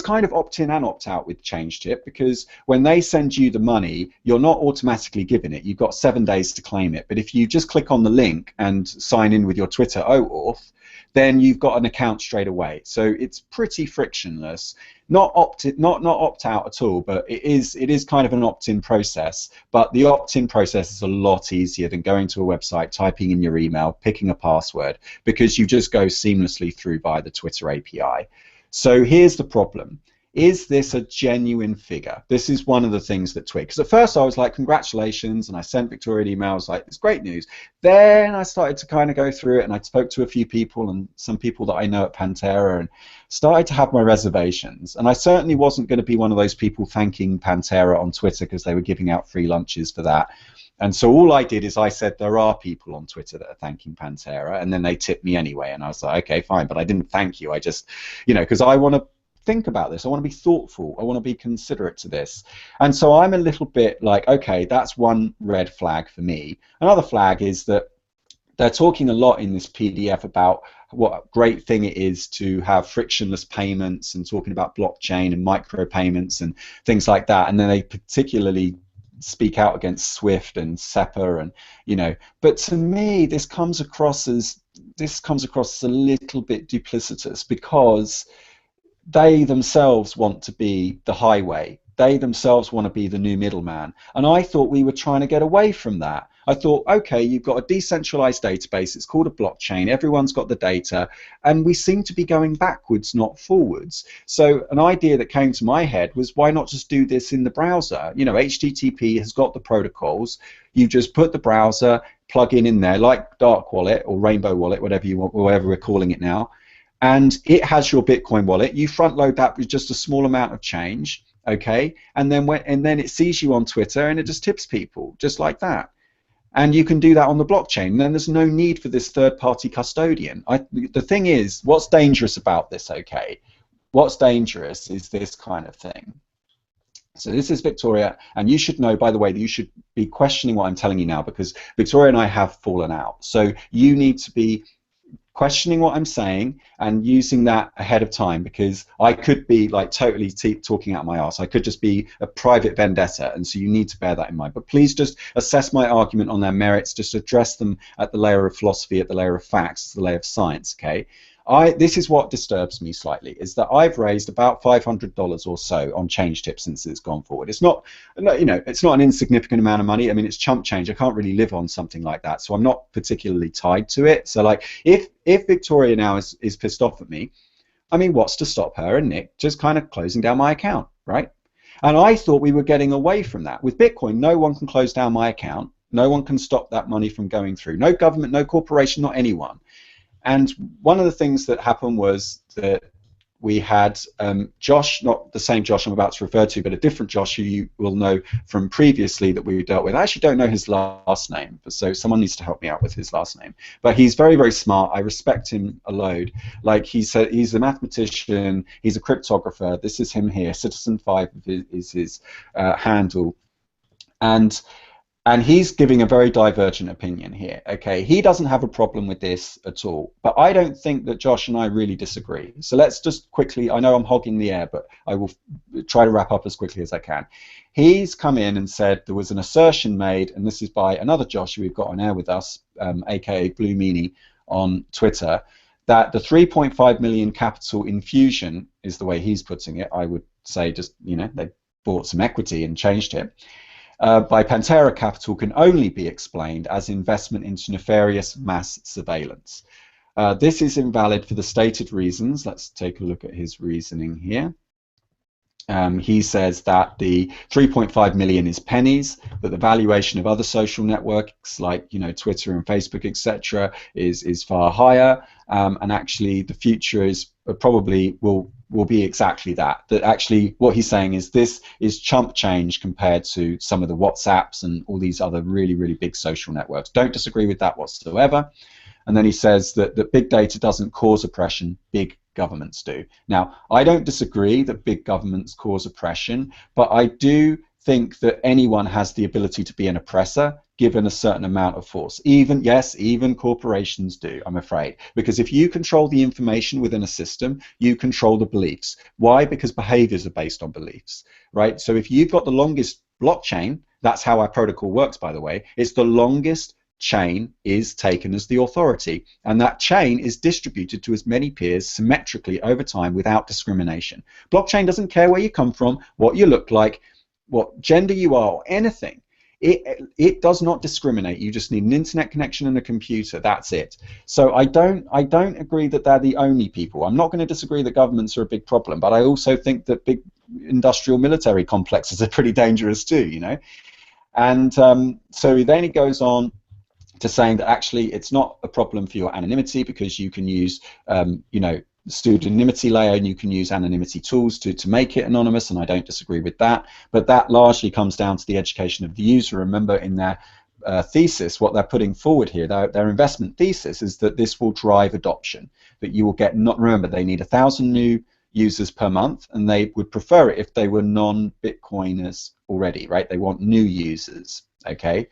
Speaker 2: kind of opt-in and opt-out with ChangeTip, because when they send you the money, you're not automatically given it. You've got 7 days to claim it. But if you just click on the link and sign in with your Twitter OAuth, then you've got an account straight away. So it's pretty frictionless. Not opt-out at all, but it is kind of an opt-in process. But the opt-in process is a lot easier than going to a website, typing in your email, picking a password, because you just go seamlessly through via the Twitter API. So here's the problem. Is this a genuine figure? This is one of the things that twigged. Because at first I was like, congratulations, and I sent Victoria an email. I was like, it's great news. Then I started to kind of go through it, and I spoke to a few people and some people that I know at Pantera, and started to have my reservations. And I certainly wasn't going to be one of those people thanking Pantera on Twitter because they were giving out free lunches for that. And so all I did is I said, there are people on Twitter that are thanking Pantera, and then they tipped me anyway. And I was like, okay, fine, but I didn't thank you. I just, because I want to think about this. I want to be thoughtful. I want to be considerate to this. And so I'm a little bit like, okay, that's one red flag for me. Another flag is that they're talking a lot in this PDF about what a great thing it is to have frictionless payments, and talking about blockchain and micropayments and things like that. And then they particularly speak out against Swift and SEPA, and but to me this comes across as a little bit duplicitous, because they themselves want to be the highway. They themselves want to be the new middleman. And I thought we were trying to get away from that. I thought, okay, you've got a decentralized database, it's called a blockchain, everyone's got the data, and we seem to be going backwards, not forwards. So an idea that came to my head was, why not just do this in the browser? HTTP has got the protocols. You just put the browser plugin in there, like Dark Wallet or Rainbow Wallet, whatever you want, whatever we're calling it now, and it has your Bitcoin wallet. You front load that with just a small amount of change, okay, and then it sees you on Twitter and it just tips people just like that. And you can do that on the blockchain. And then there's no need for this third-party custodian. The thing is, what's dangerous about this, okay? What's dangerous is this kind of thing. So this is Victoria, and you should know, by the way, that you should be questioning what I'm telling you now, because Victoria and I have fallen out. So you need to be questioning what I'm saying and using that ahead of time, because I could be like totally talking out my arse. I could just be a private vendetta, and so you need to bear that in mind. But please just assess my argument on their merits, just address them at the layer of philosophy, at the layer of facts, the layer of science, okay? This is what disturbs me slightly, is that I've raised about $500 or so on ChangeTip since it's gone forward. It's not, it's not an insignificant amount of money. I mean, it's chump change. I can't really live on something like that, so I'm not particularly tied to it. So, like, if Victoria now is pissed off at me, I mean, what's to stop her and Nick just kind of closing down my account, right? And I thought we were getting away from that. With Bitcoin, no one can close down my account. No one can stop that money from going through. No government, no corporation, not anyone. And one of the things that happened was that we had Josh, not the same Josh I'm about to refer to, but a different Josh who you will know from previously that we dealt with. I actually don't know his last name, so someone needs to help me out with his last name. But he's very, very smart. I respect him a load. Like, he's a mathematician, he's a cryptographer. This is him here. Citizen5 is his handle. And And he's giving a very divergent opinion here. Okay, he doesn't have a problem with this at all, but I don't think that Josh and I really disagree. So let's just quickly, I know I'm hogging the air, but I will try to wrap up as quickly as I can. He's come in and said there was an assertion made, and this is by another Josh who we've got on air with us, aka Blue Meanie on Twitter, that the 3.5 million capital infusion is the way he's putting it. I would say just, they bought some equity and changed it. By Pantera Capital can only be explained as investment into nefarious mass surveillance. This is invalid for the stated reasons. Let's take a look at his reasoning here. He says that the 3.5 million is pennies, that the valuation of other social networks like Twitter and Facebook, etc., is far higher, and actually the future is probably will be exactly that. That actually what he's saying is this is chump change compared to some of the WhatsApps and all these other really, really big social networks. Don't disagree with that whatsoever. And then he says that big data doesn't cause oppression, big governments do. Now, I don't disagree that big governments cause oppression, but I do think that anyone has the ability to be an oppressor given a certain amount of force. Even corporations do, I'm afraid. Because if you control the information within a system, you control the beliefs. Why? Because behaviors are based on beliefs, right? So if you've got the longest blockchain, that's how our protocol works, by the way, it's the longest chain is taken as the authority, and that chain is distributed to as many peers symmetrically over time without discrimination. Blockchain doesn't care where you come from, what you look like, what gender you are, or anything. It does not discriminate. You just need an internet connection and a computer. That's it. So I don't agree that they're the only people. I'm not going to disagree that governments are a big problem, but I also think that big industrial military complexes are pretty dangerous too, And so then he goes on to saying that actually it's not a problem for your anonymity because you can use, pseudonymity layer, and you can use anonymity tools to make it anonymous, and I don't disagree with that. But that largely comes down to the education of the user. Remember, in their thesis, what they're putting forward here, their investment thesis is that this will drive adoption. That you will get, remember, they need 1,000 new users per month, and they would prefer it if they were non-Bitcoiners already, right? They want new users, okay?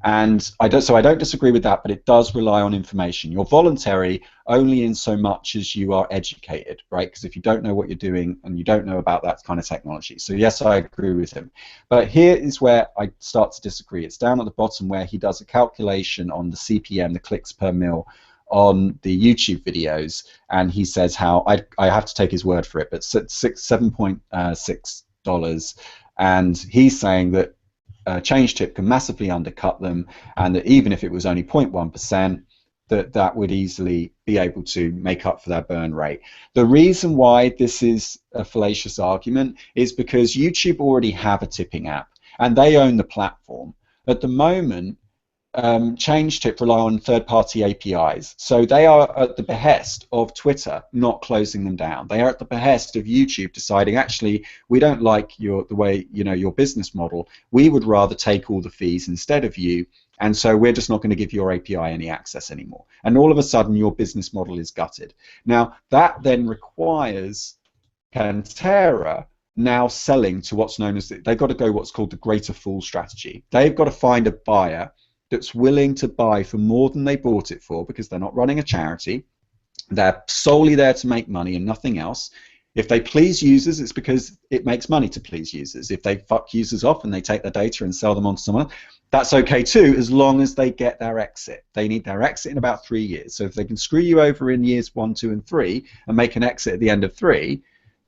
Speaker 2: And I don't disagree with that, but it does rely on information. You're voluntary only in so much as you are educated, right? Because if you don't know what you're doing and you don't know about that kind of technology. So yes, I agree with him. But here is where I start to disagree. It's down at the bottom where he does a calculation on the CPM, the clicks per mil, on the YouTube videos, and he says how, I have to take his word for it, but $7.6, and he's saying that change tip can massively undercut them, and that even if it was only 0.1%, that would easily be able to make up for their burn rate. The reason why this is a fallacious argument is because YouTube already have a tipping app, and they own the platform. At the moment, ChangeTip rely on third-party APIs, so they are at the behest of Twitter not closing them down. They are at the behest of YouTube deciding, actually, we don't like the way your business model. We would rather take all the fees instead of you, and so we're just not going to give your API any access anymore. And all of a sudden, your business model is gutted. Now that then requires Pantera now selling to what's known as they've got to go what's called the greater fool strategy. They've got to find a buyer that's willing to buy for more than they bought it for, because they're not running a charity. They're solely there to make money and nothing else. If they please users, it's because it makes money to please users. If they fuck users off and they take their data and sell them on to someone, that's okay too, as long as they get their exit. They need their exit in about 3 years. So if they can screw you over in years 1, 2, and 3 and make an exit at the end of 3,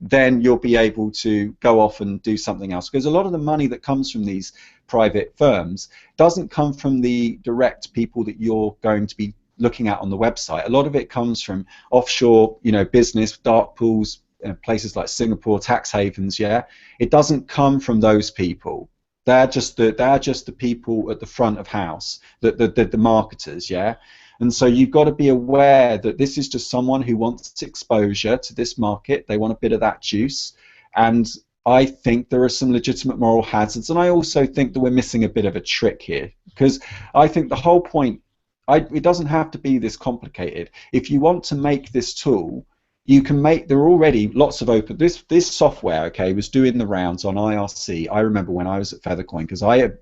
Speaker 2: then you'll be able to go off and do something else. Because a lot of the money that comes from these private firms doesn't come from the direct people that you're going to be looking at on the website. A lot of it comes from offshore, business, dark pools, places like Singapore, tax havens. Yeah, it doesn't come from those people. They're just the people at the front of house, the marketers. Yeah. And so you've got to be aware that this is just someone who wants exposure to this market. They want a bit of that juice. And I think there are some legitimate moral hazards. And I also think that we're missing a bit of a trick here, because I think the whole point, it doesn't have to be this complicated. If you want to make this tool, you can make, there are already lots of open, this software, okay, was doing the rounds on IRC. I remember when I was at Feathercoin, because I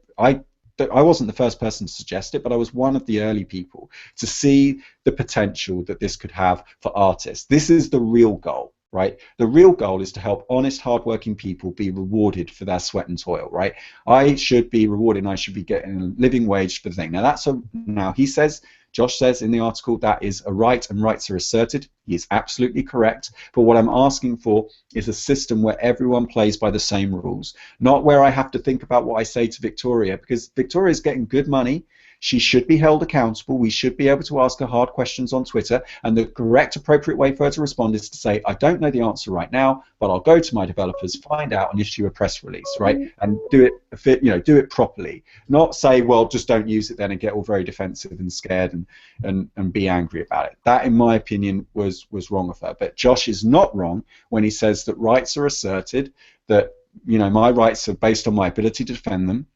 Speaker 2: I wasn't the first person to suggest it, but I was one of the early people to see the potential that this could have for artists. This is the real goal, right? The real goal is to help honest, hardworking people be rewarded for their sweat and toil, right? I should be rewarded, and I should be getting a living wage for the thing. Now he says, Josh says in the article, that is a right, and rights are asserted. He is absolutely correct. But what I'm asking for is a system where everyone plays by the same rules, not where I have to think about what I say to Victoria, because Victoria is getting good money. She should be held accountable. We should be able to ask her hard questions on Twitter, and the correct, appropriate way for her to respond is to say, I don't know the answer right now, but I'll go to my developers, find out, and issue a press release, right? And do it properly. Not say, well, just don't use it then and get all very defensive and scared and be angry about it. That, in my opinion, was wrong of her. But Josh is not wrong when he says that rights are asserted, that my rights are based on my ability to defend them.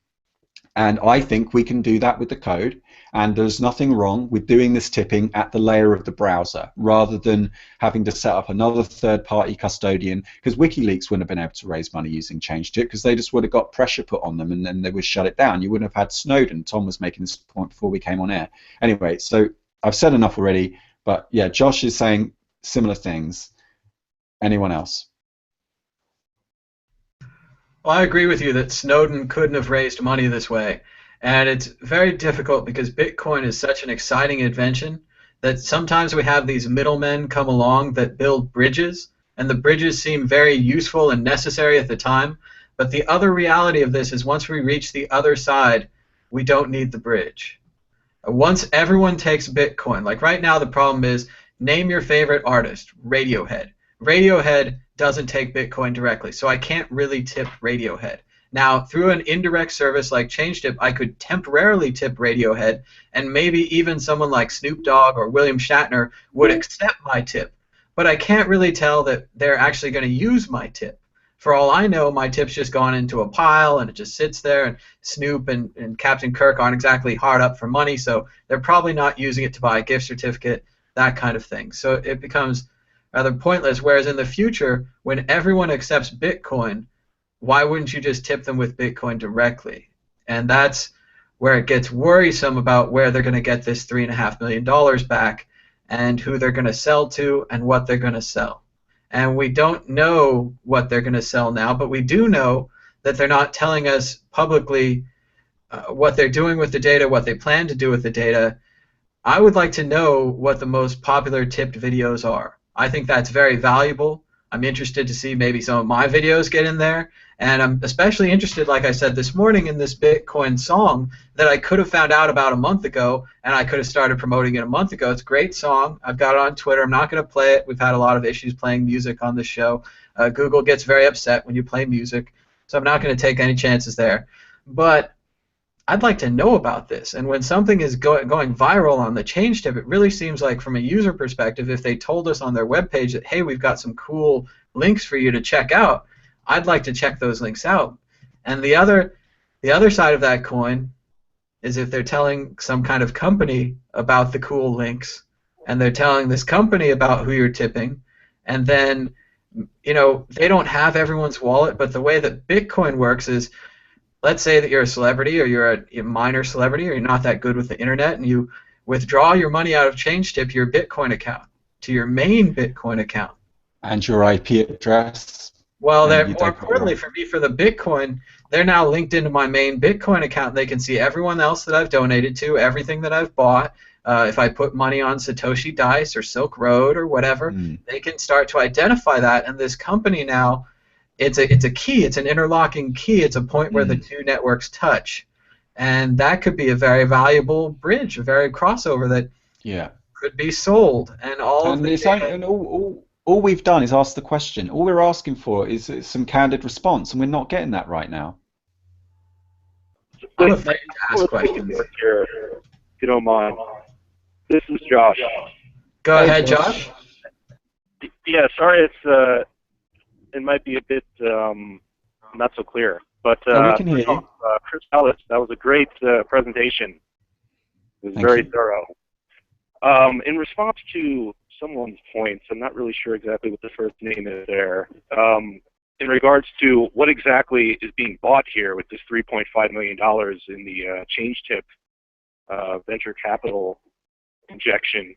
Speaker 2: And I think we can do that with the code, and there's nothing wrong with doing this tipping at the layer of the browser rather than having to set up another third-party custodian, because WikiLeaks wouldn't have been able to raise money using ChangeTip because they just would have got pressure put on them and then they would shut it down. You wouldn't have had Snowden. Tom was making this point before we came on air. Anyway, so I've said enough already, but yeah, Josh is saying similar things. Anyone else?
Speaker 1: Well, I agree with you that Snowden couldn't have raised money this way. And it's very difficult because Bitcoin is such an exciting invention that sometimes we have these middlemen come along that build bridges, and the bridges seem very useful and necessary at the time. But the other reality of this is once we reach the other side, we don't need the bridge. Once everyone takes Bitcoin, like right now the problem is, name your favorite artist, Radiohead. Radiohead doesn't take Bitcoin directly, so I can't really tip Radiohead. Now, through an indirect service like ChangeTip, I could temporarily tip Radiohead, and maybe even someone like Snoop Dogg or William Shatner would accept my tip. But I can't really tell that they're actually going to use my tip. For all I know, my tip's just gone into a pile, and it just sits there, and Snoop and Captain Kirk aren't exactly hard up for money, so they're probably not using it to buy a gift certificate, that kind of thing. So it becomes rather pointless, whereas in the future, when everyone accepts Bitcoin, why wouldn't you just tip them with Bitcoin directly? And that's where it gets worrisome about where they're going to get this $3.5 million back and who they're going to sell to and what they're going to sell. And we don't know what they're going to sell now, but we do know that they're not telling us publicly what they're doing with the data, what they plan to do with the data. I would like to know what the most popular tipped videos are. I think that's very valuable. I'm interested to see maybe some of my videos get in there. And I'm especially interested, like I said this morning, in this Bitcoin song that I could have found out about a month ago, and I could have started promoting it a month ago. It's a great song. I've got it on Twitter. I'm not going to play it. We've had a lot of issues playing music on this show. Google gets very upset when you play music, so I'm not going to take any chances there. But I'd like to know about this. And when something is going viral on the ChangeTip, it really seems like, from a user perspective, if they told us on their webpage that, hey, we've got some cool links for you to check out, I'd like to check those links out. And the other side of that coin is if they're telling some kind of company about the cool links, and they're telling this company about who you're tipping, and then they don't have everyone's wallet, but the way that Bitcoin works is, let's say that you're a celebrity, or you're a minor celebrity, or you're not that good with the internet, and you withdraw your money out of ChangeTip, your Bitcoin account, to your main Bitcoin account.
Speaker 2: And your IP address.
Speaker 1: Well, more importantly for me, for the Bitcoin, they're now linked into my main Bitcoin account. They can see everyone else that I've donated to, everything that I've bought. If I put money on Satoshi Dice or Silk Road or whatever, they can start to identify that. And this company now, it's a key. It's an interlocking key. It's a point where the two networks touch. And that could be a very valuable bridge, a very crossover that could be sold. And
Speaker 2: all we've done is ask the question. All we're asking for is some candid response, and we're not getting that right now.
Speaker 1: I'm afraid to ask questions.
Speaker 6: Here, if you don't mind. This is Josh.
Speaker 1: Go ahead, Josh.
Speaker 6: Yeah, sorry, it might be a bit not so clear, but
Speaker 2: we can hear you.
Speaker 6: Chris Ellis, that was a great presentation. It was very thorough. In response to someone's points, I'm not really sure exactly what the first name is there. in regards to what exactly is being bought here with this $3.5 million in the change tip venture capital injection,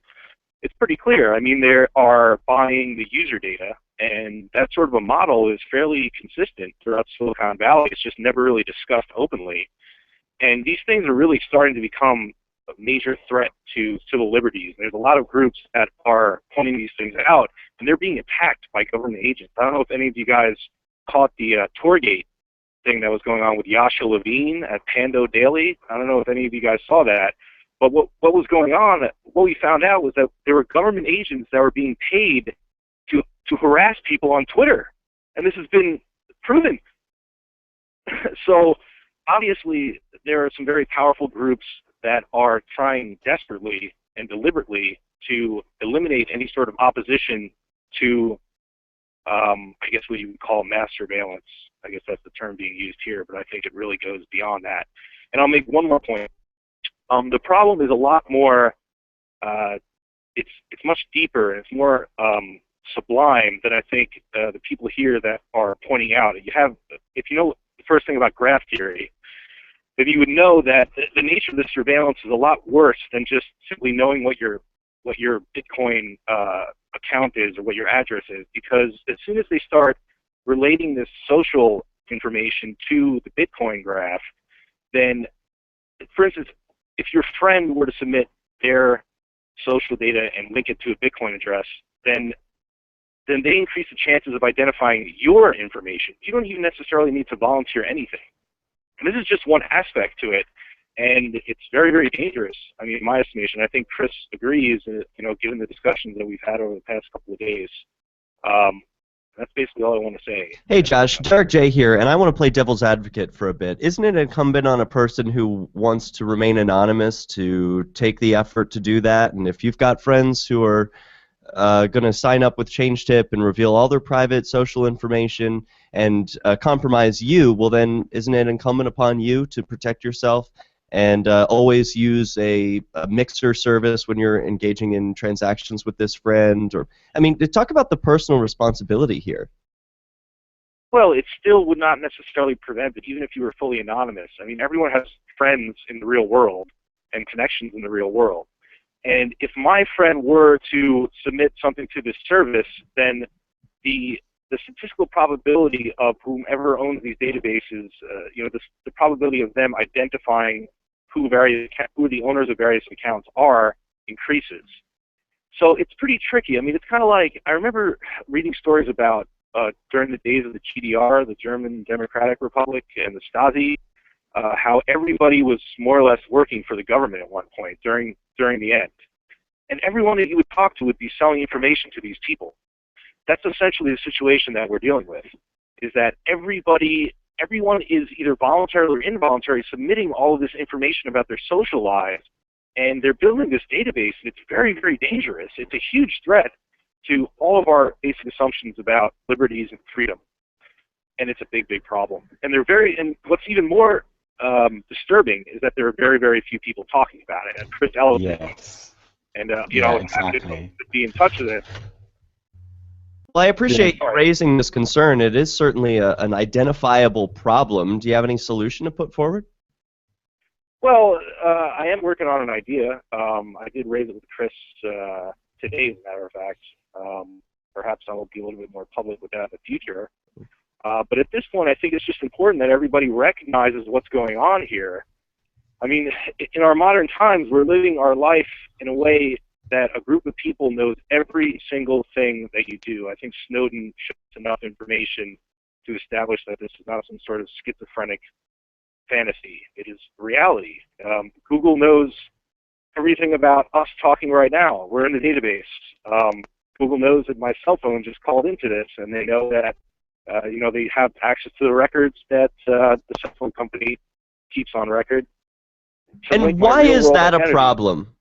Speaker 6: it's pretty clear. I mean, they are buying the user data, and that sort of a model is fairly consistent throughout Silicon Valley. It's just never really discussed openly. And these things are really starting to become a major threat to civil liberties. There's a lot of groups that are pointing these things out, and they're being attacked by government agents. I don't know if any of you guys caught the Torgate thing that was going on with Yasha Levine at Pando Daily. I don't know if any of you guys saw that. But what was going on, what we found out was that there were government agents that were being paid to harass people on Twitter. And this has been proven. So obviously there are some very powerful groups that are trying desperately and deliberately to eliminate any sort of opposition to, I guess what you would call mass surveillance. I guess that's the term being used here, but I think it really goes beyond that. And I'll make one more point. The problem is a lot more, it's much deeper, and it's more sublime than I think the people here that are pointing out. If you know the first thing about graph theory, then you would know that the nature of the surveillance is a lot worse than just simply knowing what your Bitcoin account is or what your address is, because as soon as they start relating this social information to the Bitcoin graph, then, for instance, if your friend were to submit their social data and link it to a Bitcoin address, then they increase the chances of identifying your information. You don't even necessarily need to volunteer anything. And this is just one aspect to it, and it's very, very dangerous. I mean, in my estimation, I think Chris agrees, given the discussions that we've had over the past couple of days. That's basically all I want to say.
Speaker 3: Hey, Josh, Derek J here, and I want to play devil's advocate for a bit. Isn't it incumbent on a person who wants to remain anonymous to take the effort to do that? And if you've got friends who are going to sign up with ChangeTip and reveal all their private social information and compromise you, well then isn't it incumbent upon you to protect yourself and always use a mixer service when you're engaging in transactions with this friend? Or, I mean, to talk about the personal responsibility here.
Speaker 6: Well, it still would not necessarily prevent it, even if you were fully anonymous. I mean, everyone has friends in the real world and connections in the real world. And if my friend were to submit something to this service, then the statistical probability of whomever owns these databases, the probability of them identifying who the owners of various accounts are increases. So it's pretty tricky. I mean, it's kind of like, I remember reading stories about during the days of the GDR, the German Democratic Republic, and the Stasi, how everybody was more or less working for the government at one point during the end. And everyone that you would talk to would be selling information to these people. That's essentially the situation that we're dealing with, is that everyone is either voluntarily or involuntarily submitting all of this information about their social lives, and they're building this database, and it's very, very dangerous. It's a huge threat to all of our basic assumptions about liberties and freedom, and it's a big, big problem. And and what's even more disturbing is that there are very, very few people talking about it. And Chris Ellis,
Speaker 2: Yes.
Speaker 6: and
Speaker 2: Exactly.
Speaker 6: to be in touch with it.
Speaker 3: Well, I appreciate you raising this concern. It is certainly an identifiable problem. Do you have any solution to put forward?
Speaker 6: Well, I am working on an idea. I did raise it with Chris today, as a matter of fact. Perhaps I will be a little bit more public with that in the future. But at this point, I think it's just important that everybody recognizes what's going on here. I mean, in our modern times, we're living our life in a way that a group of people knows every single thing that you do. I think Snowden shows enough information to establish that this is not some sort of schizophrenic fantasy. It is reality. Google knows everything about us talking right now. We're in the database. Google knows that my cell phone just called into this, and they know that they have access to the records that the cell phone company keeps on record.
Speaker 3: And why is that a problem?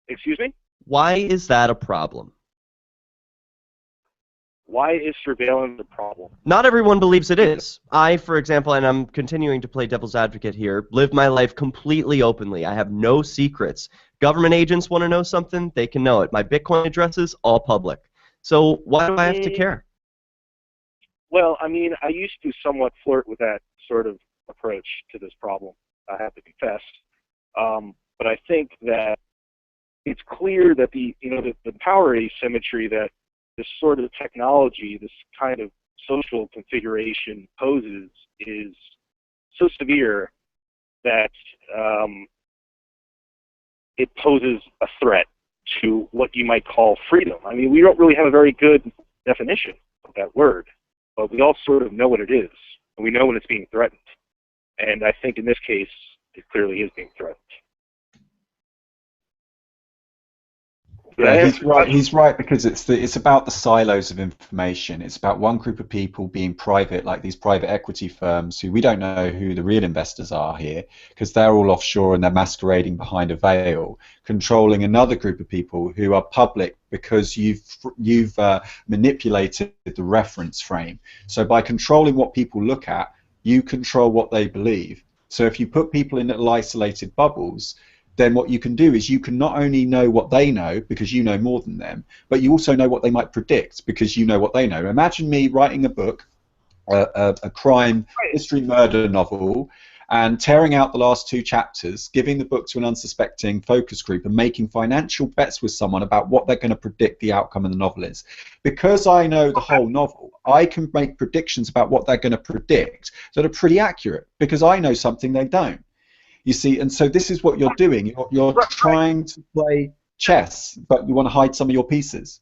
Speaker 6: Excuse me?
Speaker 3: Why is that a problem?
Speaker 6: Why is surveillance a problem?
Speaker 3: Not everyone believes it is. I, for example, and I'm continuing to play devil's advocate here, live my life completely openly. I have no secrets. Government agents want to know something, they can know it. My Bitcoin address is all public. So why do I have to care?
Speaker 6: Well, I mean, I used to somewhat flirt with that sort of approach to this problem, I have to confess. But I think that it's clear that the power asymmetry that this sort of technology, this kind of social configuration poses is so severe that it poses a threat to what you might call freedom. I mean, we don't really have a very good definition of that word, but we all sort of know what it is, and we know when it's being threatened. And I think in this case, it clearly is being threatened.
Speaker 2: Yeah, he's right. He's right because it's about the silos of information. It's about one group of people being private, like these private equity firms, who we don't know who the real investors are here, because they're all offshore and they're masquerading behind a veil, controlling another group of people who are public because you've manipulated the reference frame. So by controlling what people look at, you control what they believe. So if you put people in little isolated bubbles, then what you can do is you can not only know what they know because you know more than them, but you also know what they might predict because you know what they know. Imagine me writing a book, a crime, mystery, murder novel, and tearing out the last 2 chapters, giving the book to an unsuspecting focus group and making financial bets with someone about what they're going to predict the outcome of the novel is. Because I know the whole novel, I can make predictions about what they're going to predict that are pretty accurate because I know something they don't. You see, and so this is what you're doing. You're trying to play chess, but you want to hide some of your pieces.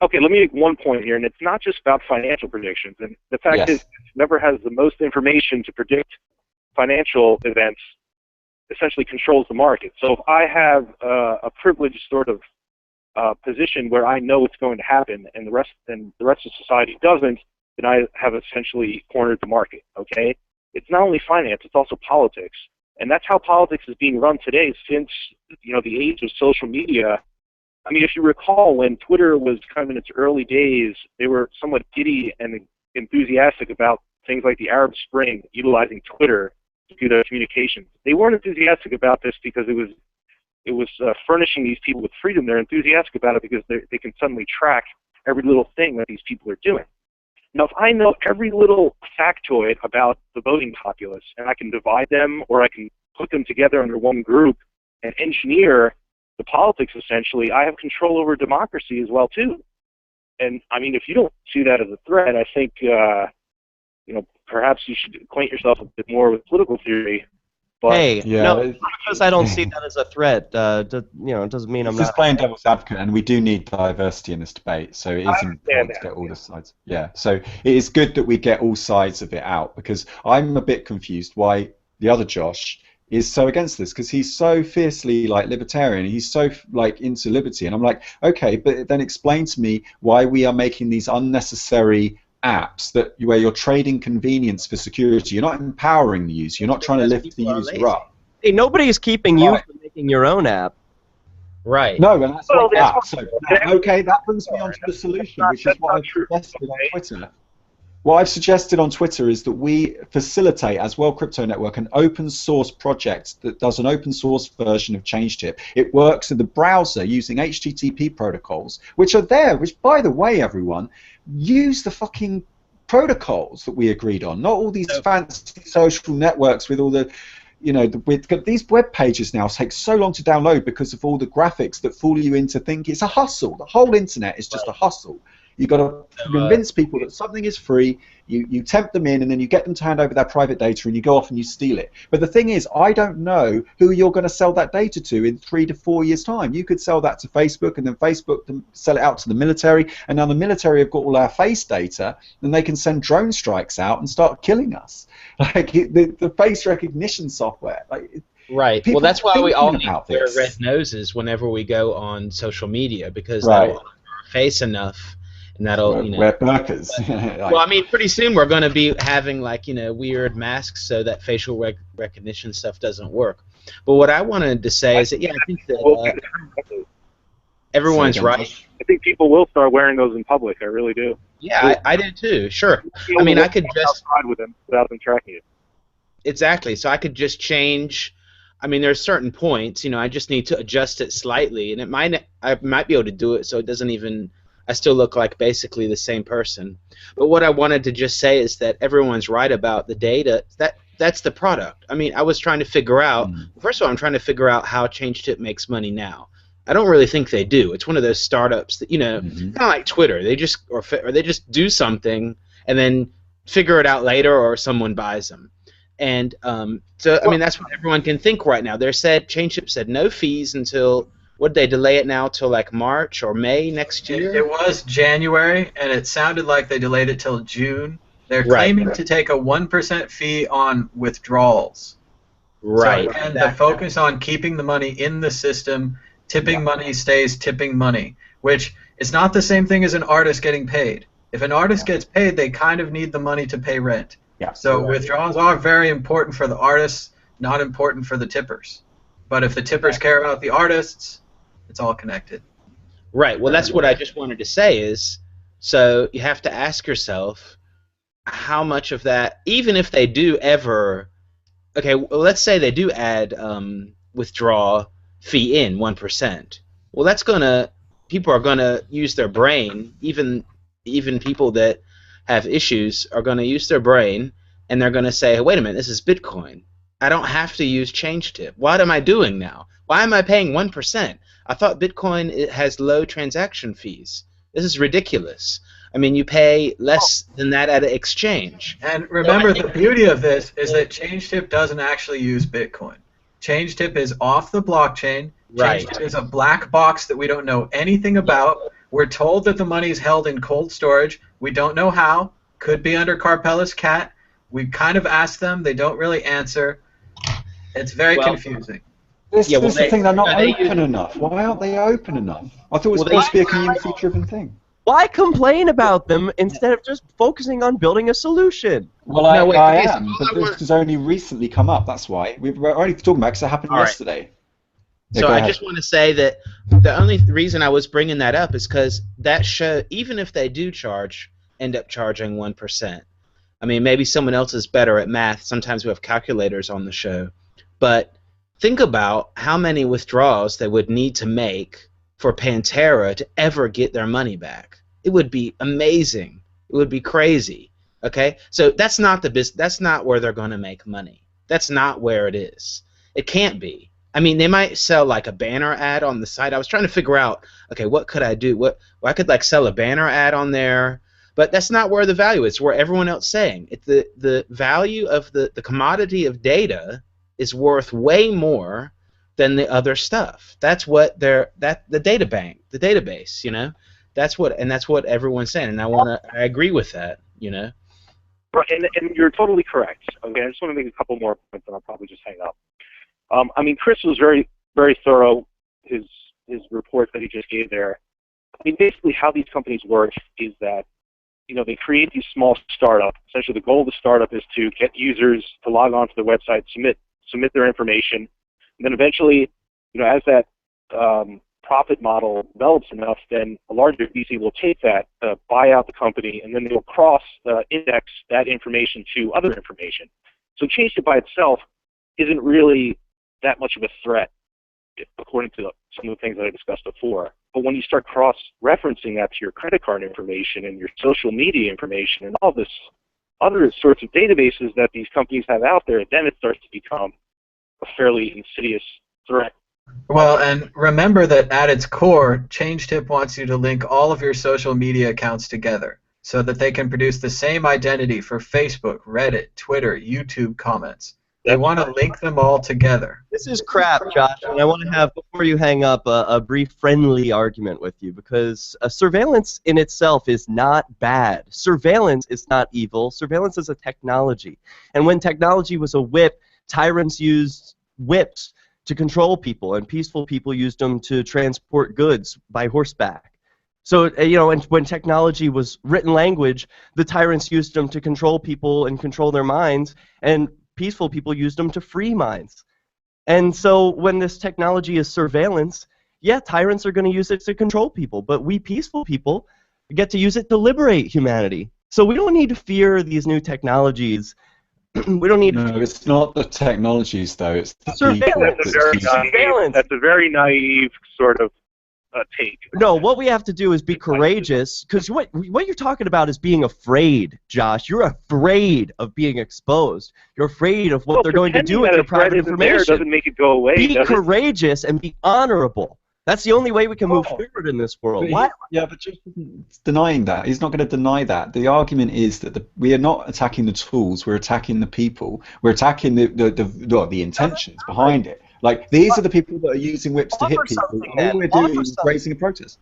Speaker 6: Okay, let me make one point here, and it's not just about financial predictions. And the fact is, whoever has the most information to predict financial events essentially controls the market. So if I have a privileged sort of position where I know what's going to happen, and the rest of society doesn't, then I have essentially cornered the market. Okay. It's not only finance, it's also politics. And that's how politics is being run today since, the age of social media. I mean, if you recall, when Twitter was kind of in its early days, they were somewhat giddy and enthusiastic about things like the Arab Spring, utilizing Twitter to do their communications. They weren't enthusiastic about this because it was furnishing these people with freedom. They're enthusiastic about it because they can suddenly track every little thing that these people are doing. Now, if I know every little factoid about the voting populace, and I can divide them, or I can put them together under one group and engineer the politics, essentially, I have control over democracy as well, too. And, I mean, if you don't see that as a threat, I think, perhaps you should acquaint yourself a bit more with political theory. But,
Speaker 3: no, because I don't see that as a threat, it doesn't mean I'm not.
Speaker 2: Just playing devil's advocate, and we do need diversity in this debate, so it is important to get all the sides. Yeah, so it is good that we get all sides of it out, because I'm a bit confused why the other Josh is so against this, because he's so fiercely libertarian, he's so into liberty, and I'm like, okay, but then explain to me why we are making these unnecessary apps where you're trading convenience for security. You're not empowering the user. You're not trying to lift the user up.
Speaker 3: Hey, nobody's keeping you from making your own app.
Speaker 7: Right.
Speaker 2: No, and that's not that. So, okay, that brings me on to the solution, which is what I've suggested on Twitter. What I've suggested on Twitter is that we facilitate, as World Crypto Network, an open source project that does an open source version of ChangeTip. It works in the browser using HTTP protocols, which are there, which, by the way, everyone, use the fucking protocols that we agreed on, not all these fancy social networks with all the, these web pages now take so long to download because of all the graphics that fool you into thinking it's a hustle. The whole internet is just a hustle. You've got to convince people that something is free, you tempt them in, and then you get them to hand over their private data, and you go off and you steal it. But the thing is, I don't know who you're going to sell that data to in 3 to 4 years' time. You could sell that to Facebook, and then Facebook sell it out to the military, and now the military have got all our face data, and they can send drone strikes out and start killing us. The face recognition software.
Speaker 7: Right. Well, that's why we all need to wear red noses whenever we go on social media, because that'll cover our face enough. And that'll,
Speaker 2: wear burkas.
Speaker 7: Well, I mean, pretty soon we're going to be having weird masks so that facial recognition stuff doesn't work. But what I wanted to say is that I think that everyone's right.
Speaker 6: I think people will start wearing those in public. I really do.
Speaker 7: Yeah, I do too. Sure. I mean, I could just
Speaker 6: outside with them without them tracking it.
Speaker 7: Exactly. So I could just change. I mean, there's certain points. I just need to adjust it slightly, and I might be able to do it so it doesn't even I still look like basically the same person. But what I wanted to just say is that everyone's right about the data. That's the product. I mean, I was trying to figure out. First of all, I'm trying to figure out how ChangeTip makes money now. I don't really think they do. It's one of those startups that kind of like Twitter. They just or they just do something and then figure it out later, or someone buys them. And so I mean that's what everyone can think right now. ChangeTip said no fees until. Would they delay it now till like March or May next year?
Speaker 1: It was January, and it sounded like they delayed it till June. They're
Speaker 7: Right.
Speaker 1: claiming to take a 1% fee on withdrawals.
Speaker 7: Right.
Speaker 1: So again, the focus on keeping the money in the system, tipping money stays tipping money, which is not the same thing as an artist getting paid. If an artist gets paid, they kind of need the money to pay rent.
Speaker 2: Yeah.
Speaker 1: So withdrawals are very important for the artists, not important for the tippers. But if the tippers care about the artists, it's all connected.
Speaker 7: Right. Well, that's what I just wanted to say is, so you have to ask yourself how much of that, even if they do ever, okay, well, let's say they do add withdraw fee in 1%. Well, that's gonna, people are gonna use their brain, even people that have issues are gonna use their brain, and they're gonna say, hey, wait a minute, this is Bitcoin. I don't have to use ChangeTip. What am I doing now? Why am I paying 1%? I thought Bitcoin has low transaction fees. This is ridiculous. I mean, you pay less than that at an exchange.
Speaker 1: And remember, the beauty of this is that ChangeTip doesn't actually use Bitcoin. ChangeTip is off the blockchain.
Speaker 7: Right.
Speaker 1: ChangeTip is a black box that we don't know anything about. We're told that the money is held in cold storage. We don't know how. Could be under Carpella's cat. We kind of asked them. They don't really answer. It's very confusing.
Speaker 2: This is the thing, they're not open enough. Why aren't they open enough? I thought it was supposed to be a community-driven thing.
Speaker 3: Why complain about them instead of just focusing on building a solution?
Speaker 2: Well, I am, but this has only recently come up, that's why. We're only talking about it because it happened yesterday. Yeah,
Speaker 7: so I just want to say that the only reason I was bringing that up is because that show, even if they do end up charging 1%, I mean, maybe someone else is better at math. Sometimes we have calculators on the show. But think about how many withdrawals they would need to make for Pantera to ever get their money back. It would be amazing. It would be crazy. Okay? So that's not that's not where they're going to make money. That's not where it is. It can't be. I mean, they might sell like a banner ad on the site. I was trying to figure out, okay, what could I do? I could like sell a banner ad on there, but that's not where the value is. It's where everyone else is saying. The value of the commodity of data is worth way more than the other stuff. That's what the data bank, the database, that's what everyone's saying, and I agree with that,
Speaker 6: Right, and you're totally correct. Okay, I just want to make a couple more points, and I'll probably just hang up. I mean, Chris was very, very thorough. His report that he just gave there. I mean, basically, how these companies work is that they create these small startups. Essentially, the goal of the startup is to get users to log on to the website, submit their information, and then eventually, as that profit model develops enough, then a larger VC will take that, buy out the company, and then they'll cross-index that information to other information. So ChangeTip by itself isn't really that much of a threat, according to some of the things that I discussed before. But when you start cross-referencing that to your credit card information and your social media information and all this other sorts of databases that these companies have out there, then it starts to become a fairly insidious threat.
Speaker 1: Well, and remember that at its core, ChangeTip wants you to link all of your social media accounts together so that they can produce the same identity for Facebook, Reddit, Twitter, YouTube comments. They want to link them all together.
Speaker 3: This is crap, Josh, and I want to have, before you hang up, a brief friendly argument with you, because surveillance in itself is not bad. Surveillance is not evil. Surveillance is a technology. And when technology was a whip, tyrants used whips to control people, and peaceful people used them to transport goods by horseback. So, and when technology was written language, the tyrants used them to control people and control their minds, and peaceful people used them to free minds. And so when this technology is surveillance, yeah, tyrants are going to use it to control people, but we peaceful people get to use it to liberate humanity. So we don't need to fear these new technologies. We don't need to fear.
Speaker 2: It's not the technologies, though. It's the
Speaker 3: surveillance.
Speaker 2: people.
Speaker 6: That's a very naive sort of take.
Speaker 3: No, what we have to do is be courageous, because what you're talking about is being afraid, Josh. You're afraid of being exposed. You're afraid of what they're going to do with your private information.
Speaker 6: Doesn't make it go away.
Speaker 3: Be courageous and be honorable. That's the only way we can move forward in this world.
Speaker 2: But but Josh isn't denying that. He's not going to deny that. The argument is that we are not attacking the tools. We're attacking the people. We're attacking the intentions behind it. Like, these are the people that are using whips to hit people. All we're doing is raising a protest.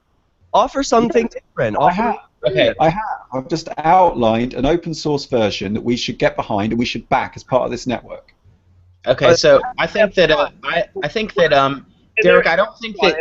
Speaker 3: Offer something different.
Speaker 2: I have. I've just outlined an open source version that we should get behind and we should back as part of this network.
Speaker 7: Okay, so I think that Derek, I don't think that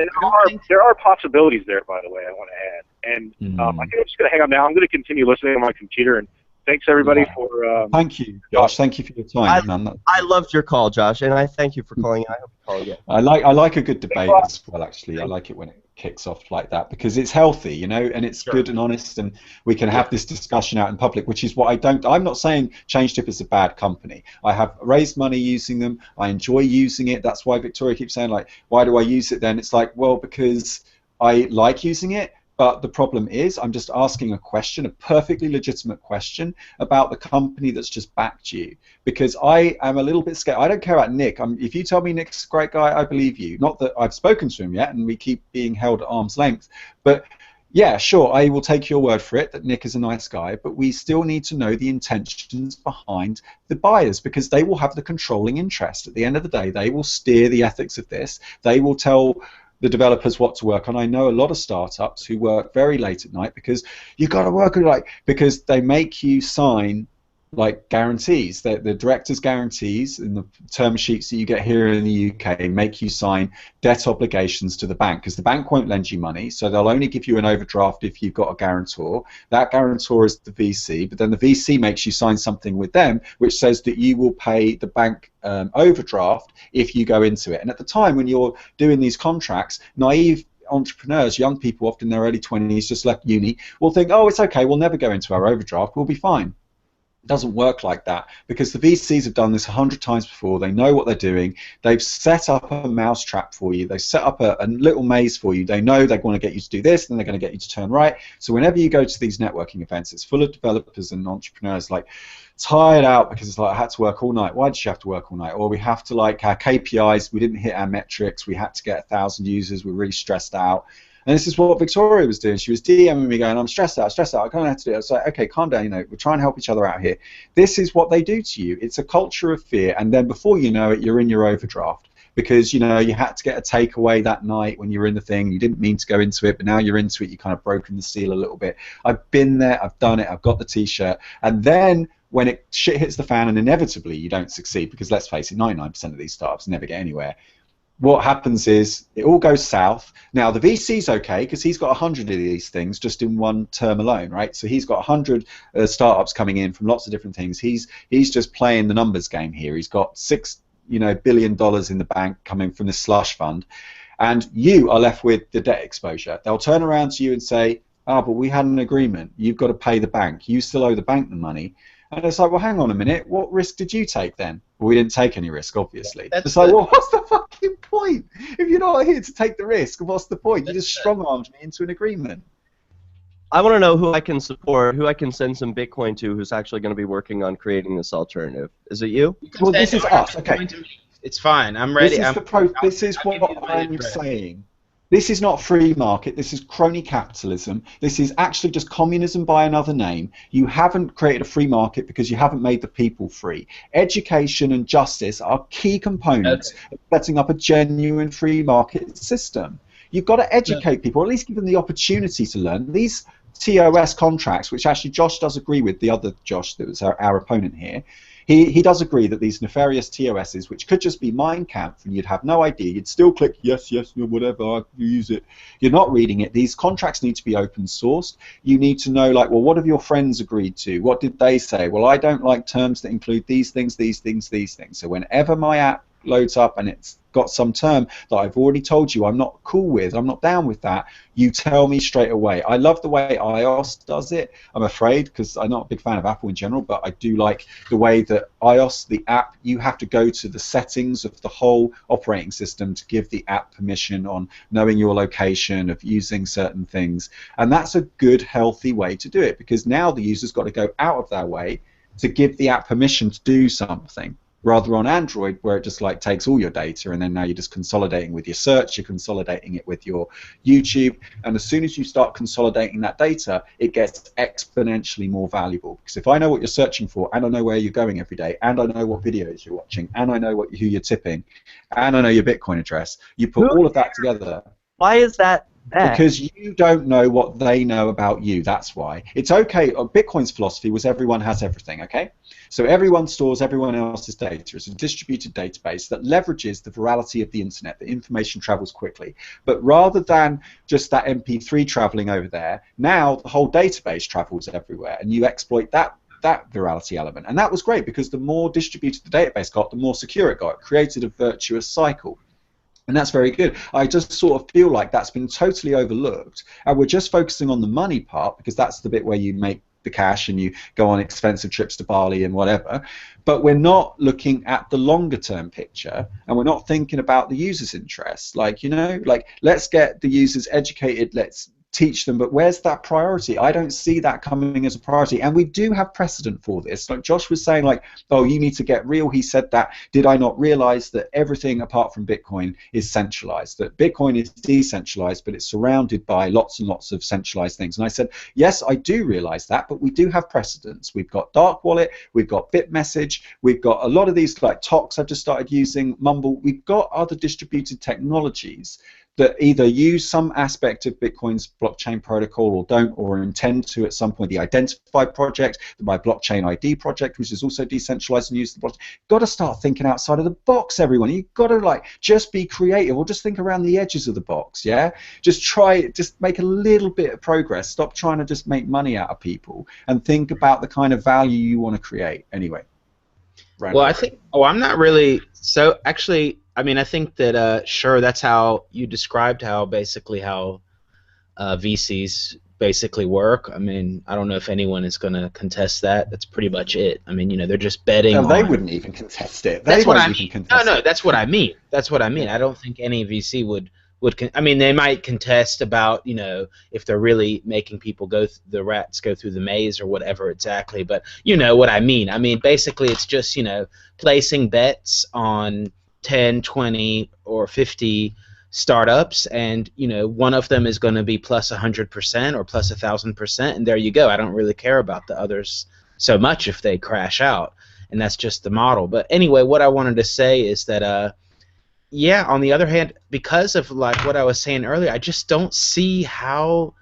Speaker 6: there are possibilities there. By the way, I want to add, and I think I'm just going to hang up now. I'm going to continue listening on my computer, and thanks everybody for.
Speaker 2: Thank you, Josh. Thank you for your time.
Speaker 3: I loved your call, Josh, and I thank you for calling. I hope you call again.
Speaker 2: I like a good debate as well. Actually, I like it when it kicks off like that because it's healthy, you know, and it's good and honest, and we can have this discussion out in public, which is what I'm not saying ChangeTip is a bad company. I have raised money using them. I enjoy using it. That's why Victoria keeps saying, like, why do I use it then? It's like, well, because I like using it. But the problem is, I'm just asking a question, a perfectly legitimate question about the company that's just backed you. Because I am a little bit scared. I don't care about Nick. If you tell me Nick's a great guy, I believe you. Not that I've spoken to him yet, and we keep being held at arm's length. But yeah, sure, I will take your word for it that Nick is a nice guy, but we still need to know the intentions behind the buyers because they will have the controlling interest. At the end of the day, they will steer the ethics of this. They will tell the developers what to work on. I know a lot of startups who work very late at night because you got to work because they make you sign like guarantees. The directors' guarantees in the term sheets that you get here in the UK make you sign debt obligations to the bank because the bank won't lend you money, so they'll only give you an overdraft if you've got a guarantor. That guarantor is the VC, but then the VC makes you sign something with them which says that you will pay the bank overdraft if you go into it. And at the time when you're doing these contracts, naive entrepreneurs, young people often in their early 20s, just left uni, will think, oh, it's okay, we'll never go into our overdraft, we'll be fine. It doesn't work like that because the VCs have done this 100 times before. They know what they're doing. They've set up a mousetrap for you. They've set up a little maze for you. They know they want to get you to do this, then they're going to get you to turn right. So whenever you go to these networking events, it's full of developers and entrepreneurs like tired out because it's like I had to work all night. Why did you have to work all night? Or we have to like our KPIs. We didn't hit our metrics. We had to get 1,000 users. We're really stressed out. And this is what Victoria was doing. She was DMing me going, I'm stressed out, I don't know how to do it. I was like, okay, calm down, you know, we're trying to help each other out here. This is what they do to you. It's a culture of fear, and then before you know it, you're in your overdraft. Because, you know, you had to get a takeaway that night when you were in the thing. You didn't mean to go into it, but now you're into it, you kind of broken the seal a little bit. I've been there, I've done it, I've got the T-shirt. And then when shit hits the fan and inevitably you don't succeed, because let's face it, 99% of these startups never get anywhere. What happens is it all goes south. Now the VC's okay because he's got 100 of these things just in one term alone, right? So he's got 100 startups coming in from lots of different things. He's just playing the numbers game here. He's got $6 billion in the bank coming from this slush fund, and you are left with the debt exposure. They'll turn around to you and say, but we had an agreement. You've got to pay the bank. You still owe the bank the money. And it's like, well, hang on a minute. What risk did you take then? Well, we didn't take any risk, obviously. It's like, well, what's the fucking point? If you're not here to take the risk, what's the point? You just strong-armed me into an agreement.
Speaker 3: I want to know who I can support, who I can send some Bitcoin to who's actually going to be working on creating this alternative. Is it you?
Speaker 2: Well, this is us. Okay.
Speaker 7: It's fine. I'm ready.
Speaker 2: This is what I'm saying. This is not free market. This is crony capitalism. This is actually just communism by another name. You haven't created a free market because you haven't made the people free. Education and justice are key components of setting up a genuine free market system. You've got to educate people, or at least give them the opportunity to learn. These TOS contracts, which actually Josh does agree with, the other Josh that was our opponent here, he does agree that these nefarious TOSs, which could just be Mein Kampf, and you'd have no idea, you'd still click yes, whatever, I use it. You're not reading it. These contracts need to be open sourced. You need to know, like, well, what have your friends agreed to? What did they say? Well, I don't like terms that include these things, these things, these things. So whenever my app loads up and it's got some term that I've already told you I'm not cool with, I'm not down with that, you tell me straight away. I love the way iOS does it, I'm afraid, because I'm not a big fan of Apple in general, but I do like the way that iOS, the app, you have to go to the settings of the whole operating system to give the app permission on knowing your location, of using certain things. And that's a good, healthy way to do it, because now the user's got to go out of their way to give the app permission to do something. Rather on Android, where it just like takes all your data, and then now you're just consolidating with your search, you're consolidating it with your YouTube, and as soon as you start consolidating that data, it gets exponentially more valuable. Because if I know what you're searching for, and I know where you're going every day, and I know what videos you're watching, and I know who you're tipping, and I know your Bitcoin address, you put all of that together.
Speaker 3: Why is that bad?
Speaker 2: Because you don't know what they know about you, that's why. It's okay, Bitcoin's philosophy was everyone has everything, okay? So everyone stores everyone else's data. It's a distributed database that leverages the virality of the internet. The information travels quickly. But rather than just that MP3 traveling over there, now the whole database travels everywhere, and you exploit that virality element. And that was great, because the more distributed the database got, the more secure it got. It created a virtuous cycle. And that's very good. I just sort of feel like that's been totally overlooked, and we're just focusing on the money part, because that's the bit where you make the cash and you go on expensive trips to Bali and whatever, but we're not looking at the longer term picture, and we're not thinking about the user's interests. Like, you know, like, let's get the users educated, let's teach them, but where's that priority? I don't see that coming as a priority, and we do have precedent for this. Like Josh was saying, like, oh, you need to get real. He said that. Did I not realize that everything apart from Bitcoin is centralized, that Bitcoin is decentralized, but it's surrounded by lots and lots of centralized things? And I said, yes, I do realize that, but we do have precedents. We've got Dark Wallet, we've got BitMessage, we've got a lot of these, like Tox I've just started using, Mumble. We've got other distributed technologies that either use some aspect of Bitcoin's blockchain protocol or don't, or intend to at some point. The Identify project, my blockchain ID project, which is also decentralized and uses the blockchain. You've got to start thinking outside of the box, everyone. You've got to, like, just be creative, or just think around the edges of the box, yeah? Just try, just make a little bit of progress. Stop trying to just make money out of people, and think about the kind of value you want to create. Anyway.
Speaker 7: Well, I think, I'm not really, so actually, I mean, I think that, sure, that's how you described how VCs basically work. I mean, I don't know if anyone is going to contest that. That's pretty much it. I mean, you know, they're just betting on...
Speaker 2: They wouldn't even contest it.
Speaker 7: That's what I mean. No, that's what I mean. That's what I mean. I don't think any VC would I mean, they might contest about, you know, if they're really making people the rats go through the maze or whatever exactly, but you know what I mean. I mean, basically it's just, you know, placing bets on 10, 20, or 50 startups, and, you know, one of them is going to be plus 100% or plus 1,000%, and there you go. I don't really care about the others so much if they crash out, and that's just the model. But anyway, what I wanted to say is that, yeah, on the other hand, because of like what I was saying earlier, I just don't see how.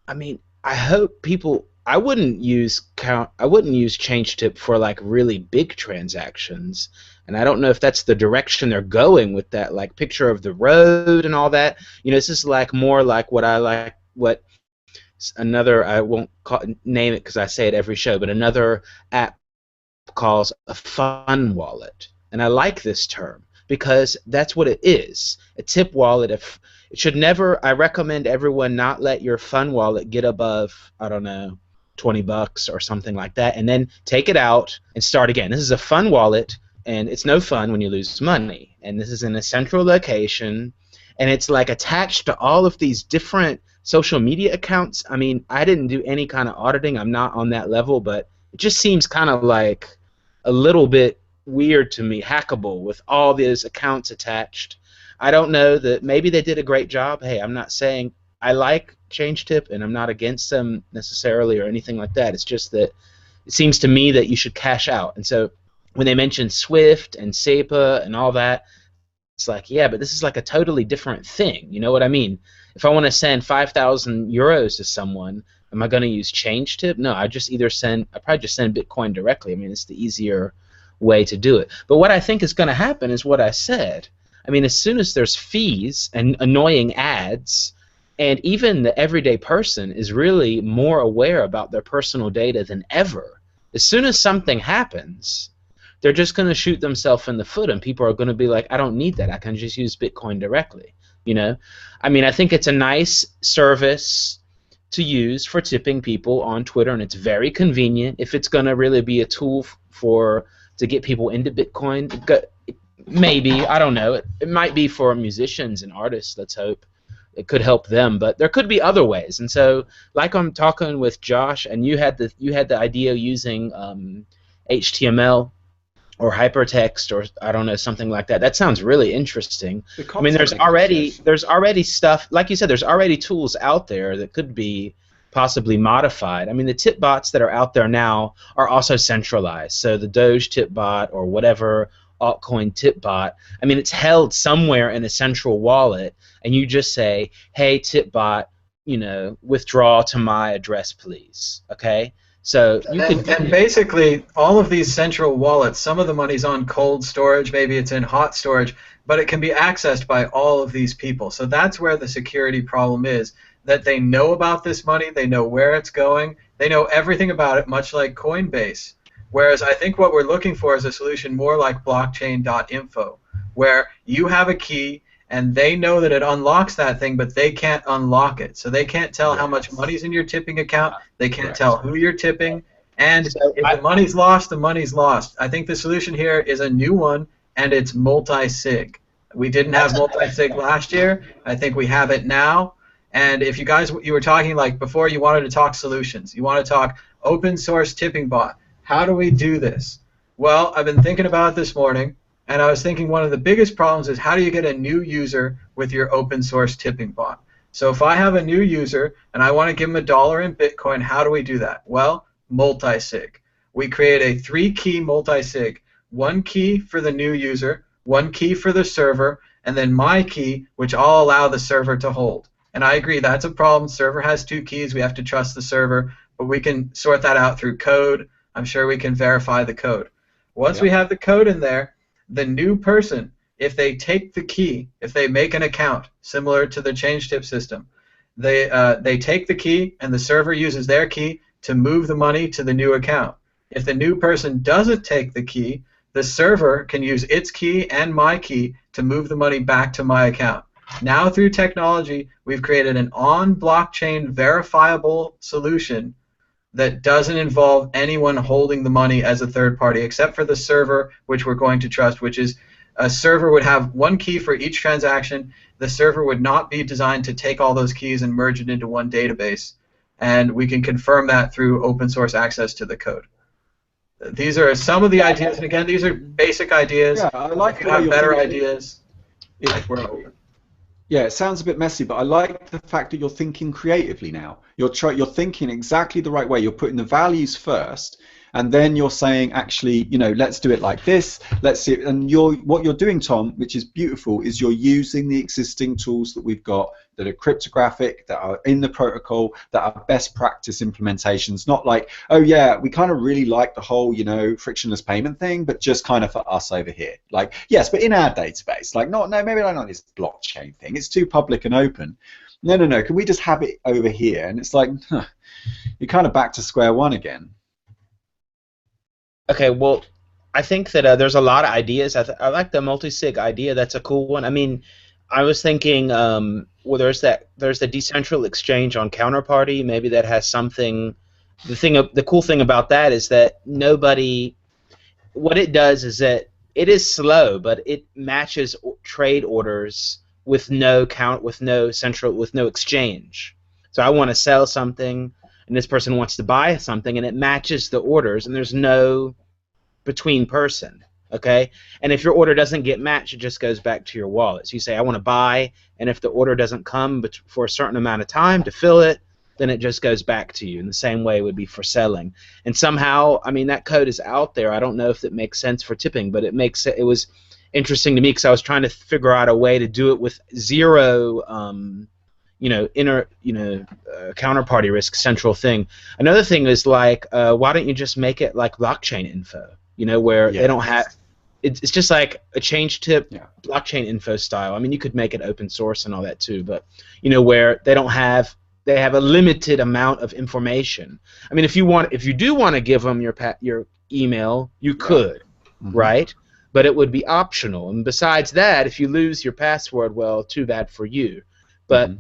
Speaker 7: I mean, I hope people. I wouldn't use ChangeTip for like really big transactions, and I don't know if that's the direction they're going with that, like picture of the road and all that. You know, this is like more like what another, I won't name it because I say it every show, but another app calls a fun wallet, and I like this term, because that's what it is. A tip wallet, it should never, I recommend everyone not let your fun wallet get above, I don't know, $20 or something like that, and then take it out and start again. This is a fun wallet, and it's no fun when you lose money. And this is in a central location, and it's like attached to all of these different social media accounts. I mean, I didn't do any kind of auditing. I'm not on that level, but it just seems kind of like a little bit weird to me, hackable with all these accounts attached. I don't know, that maybe they did a great job. Hey, I'm not saying I like ChangeTip and I'm not against them necessarily or anything like that. It's just that it seems to me that you should cash out. And so when they mention Swift and SEPA and all that, it's like, yeah, but this is like a totally different thing. You know what I mean? If I want to send 5,000 euros to someone, am I going to use ChangeTip? No, I probably just send Bitcoin directly. I mean, it's the easier way to do it. But what I think is going to happen is what I said. I mean, as soon as there's fees and annoying ads, and even the everyday person is really more aware about their personal data than ever, as soon as something happens, they're just going to shoot themselves in the foot, and people are going to be like, I don't need that. I can just use Bitcoin directly. You know, I mean, I think it's a nice service to use for tipping people on Twitter, and it's very convenient. If it's going to really be a tool to get people into Bitcoin, maybe, I don't know. It might be for musicians and artists. Let's hope it could help them, but there could be other ways. And so, like I'm talking with Josh, and you had the idea of using HTML or hypertext, or I don't know, something like that. That sounds really interesting. I mean, there's already stuff, like you said, there's already tools out there that could be possibly modified. I mean, the TipBots that are out there now are also centralized. So the Doge TipBot or whatever altcoin TipBot, I mean, it's held somewhere in a central wallet, and you just say, hey, TipBot, you know, withdraw to my address, please. Okay? So you
Speaker 1: and basically all of these central wallets, some of the money's on cold storage, maybe it's in hot storage, but it can be accessed by all of these people. So that's where the security problem is, that they know about this money, they know where it's going, they know everything about it, much like Coinbase. Whereas I think what we're looking for is a solution more like blockchain.info, where you have a key and they know that it unlocks that thing, but they can't unlock it. So they can't tell how much money's in your tipping account. They can't tell who you're tipping. And if the money's lost, the money's lost. I think the solution here is a new one, and it's multi-sig. We didn't have multi-sig last year. I think we have it now. And if you were talking like before, you wanted to talk solutions. You want to talk open source tipping bot. How do we do this? Well, I've been thinking about it this morning. And I was thinking one of the biggest problems is how do you get a new user with your open source tipping bot? So if I have a new user and I want to give them $1 in Bitcoin, how do we do that? Well, multi-sig. We create a 3-key multi-sig. 1 key for the new user, 1 key for the server, and then my key, which I'll allow the server to hold. And I agree, that's a problem. Server has 2 keys. We have to trust the server, but we can sort that out through code. I'm sure we can verify the code. Once we have the code in there, the new person, if they take the key, if they make an account similar to the change tip system, they take the key and the server uses their key to move the money to the new account. If the new person doesn't take the key, the server can use its key and my key to move the money back to my account. Now through technology, we've created an on-blockchain verifiable solution that doesn't involve anyone holding the money as a third party, except for the server, which we're going to trust, which is a server would have 1 key for each transaction. The server would not be designed to take all those keys and merge it into one database. And we can confirm that through open source access to the code. These are some of the ideas, and again, these are basic ideas.
Speaker 2: Yeah, I like
Speaker 1: if you have better ideas, we're open.
Speaker 2: Yeah, it sounds a bit messy, but I like the fact that you're thinking creatively now. You're thinking exactly the right way. You're putting the values first, and then you're saying, actually, you know, let's do it like this. Let's see it. And what you're doing, Tom, which is beautiful, is you're using the existing tools that we've got that are cryptographic, that are in the protocol, that are best practice implementations. Not like, oh yeah, we kind of really like the whole, you know, frictionless payment thing, but just kind of for us over here. Like, yes, but in our database. Like, no, maybe not this blockchain thing. It's too public and open. No. Can we just have it over here? And it's like, you're kind of back to square one again.
Speaker 7: Okay, well, I think that there's a lot of ideas. I like the multi-sig idea. That's a cool one. I mean, I was thinking, well, there's the decentral exchange on Counterparty. Maybe that has something. The cool thing about that is that nobody. What it does is that it is slow, but it matches trade orders with no exchange. So I want to sell something, and this person wants to buy something, and it matches the orders, and there's no between person. Okay, and if your order doesn't get matched, it just goes back to your wallet. So you say, I want to buy, and if the order doesn't come for a certain amount of time to fill it, then it just goes back to you. In the same way would be for selling. And somehow, I mean, that code is out there. I don't know if it makes sense for tipping, but it was interesting to me because I was trying to figure out a way to do it with zero, counterparty risk central thing. Another thing is like, why don't you just make it like blockchain info? You know, where they don't have. It's just like a change tip, blockchain info style. I mean, you could make it open source and all that too, but you know, where they have a limited amount of information. I mean, if you do want to give them your email, you could, right? But it would be optional. And besides that, if you lose your password, well, too bad for you. But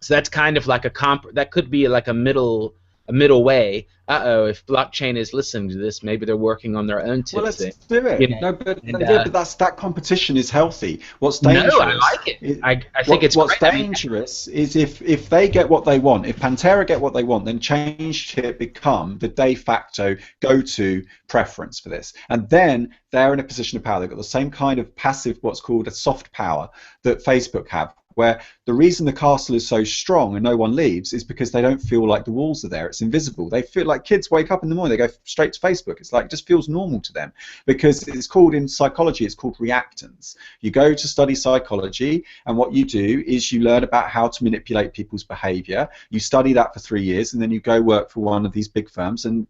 Speaker 7: so that's kind of like that could be like a middle way. If blockchain is listening to this, maybe they're working on their own tip
Speaker 2: Well, let's
Speaker 7: thing.
Speaker 2: do it.
Speaker 7: You know,
Speaker 2: No, but
Speaker 7: and,
Speaker 2: yeah, but that competition is healthy. What's
Speaker 7: no,
Speaker 2: dangerous?
Speaker 7: I like it. I think it's
Speaker 2: what's
Speaker 7: great.
Speaker 2: dangerous is if they get what they want. If Pantera get what they want, then ChangeTip become the de facto go-to preference for this, and then they're in a position of power. They've got the same kind of passive, what's called a soft power, that Facebook have. Where the reason the castle is so strong and no one leaves is because they don't feel like the walls are there. It's invisible. They feel like kids wake up in the morning, they go straight to Facebook. It's like, it just feels normal to them because it's called, in psychology, it's called reactance. You go to study psychology, and what you do is you learn about how to manipulate people's behavior. You study that for 3 years, and then you go work for one of these big firms, and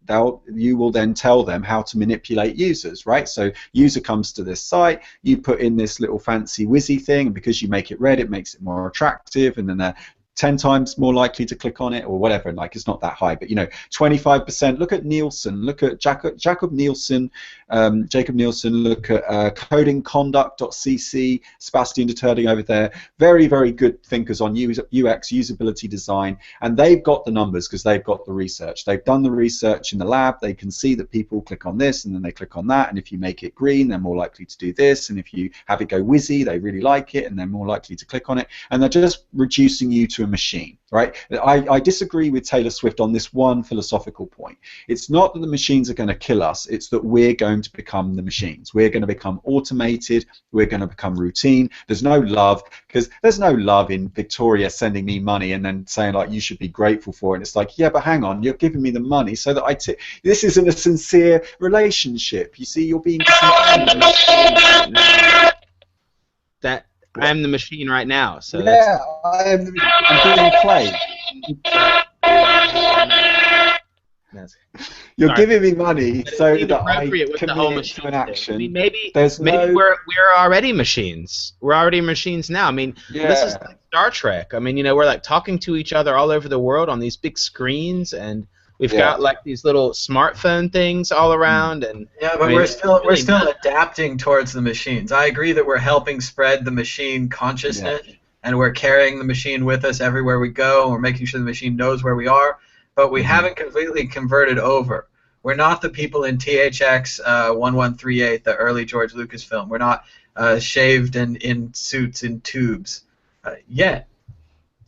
Speaker 2: you will then tell them how to manipulate users, right? So user comes to this site, you put in this little fancy whizzy thing, and because you make it red, it makes it more attractive, and then they're 10 times more likely to click on it or whatever. Like, it's not that high, but 25%. Look at Nielsen, look at Jacob Nielsen, look at codingconduct.cc, Sebastian Deterdig over there. Very, very good thinkers on UX, usability design, and they've got the numbers because they've got the research. They've done the research in the lab. They can see that people click on this and then they click on that, and if you make it green, they're more likely to do this, and if you have it go whizzy, they really like it and they're more likely to click on it, and they're just reducing you to a machine, right? I disagree with Taylor Swift on this one philosophical point. It's not that the machines are going to kill us, it's that we're going to become the machines. We're going to become automated, we're going to become routine. There's no love, because there's no love in Victoria sending me money and then saying, like, you should be grateful for it. And it's like, yeah, but hang on, you're giving me the money so that I tip. This isn't a sincere relationship. You see, you're being
Speaker 7: that I'm the machine right now. So
Speaker 2: yeah, I'm being played. You're giving me money so that I commit to an action.
Speaker 7: I mean, maybe we're already machines. We're already machines now. I mean, this is like Star Trek. I mean, we're like talking to each other all over the world on these big screens, and we've got like these little smartphone things all around. And
Speaker 1: but we're still adapting towards the machines. I agree that we're helping spread the machine consciousness, and we're carrying the machine with us everywhere we go, and we're making sure the machine knows where we are. But we haven't completely converted over. We're not the people in THX 1138, the early George Lucas film. We're not shaved and in suits in tubes yet.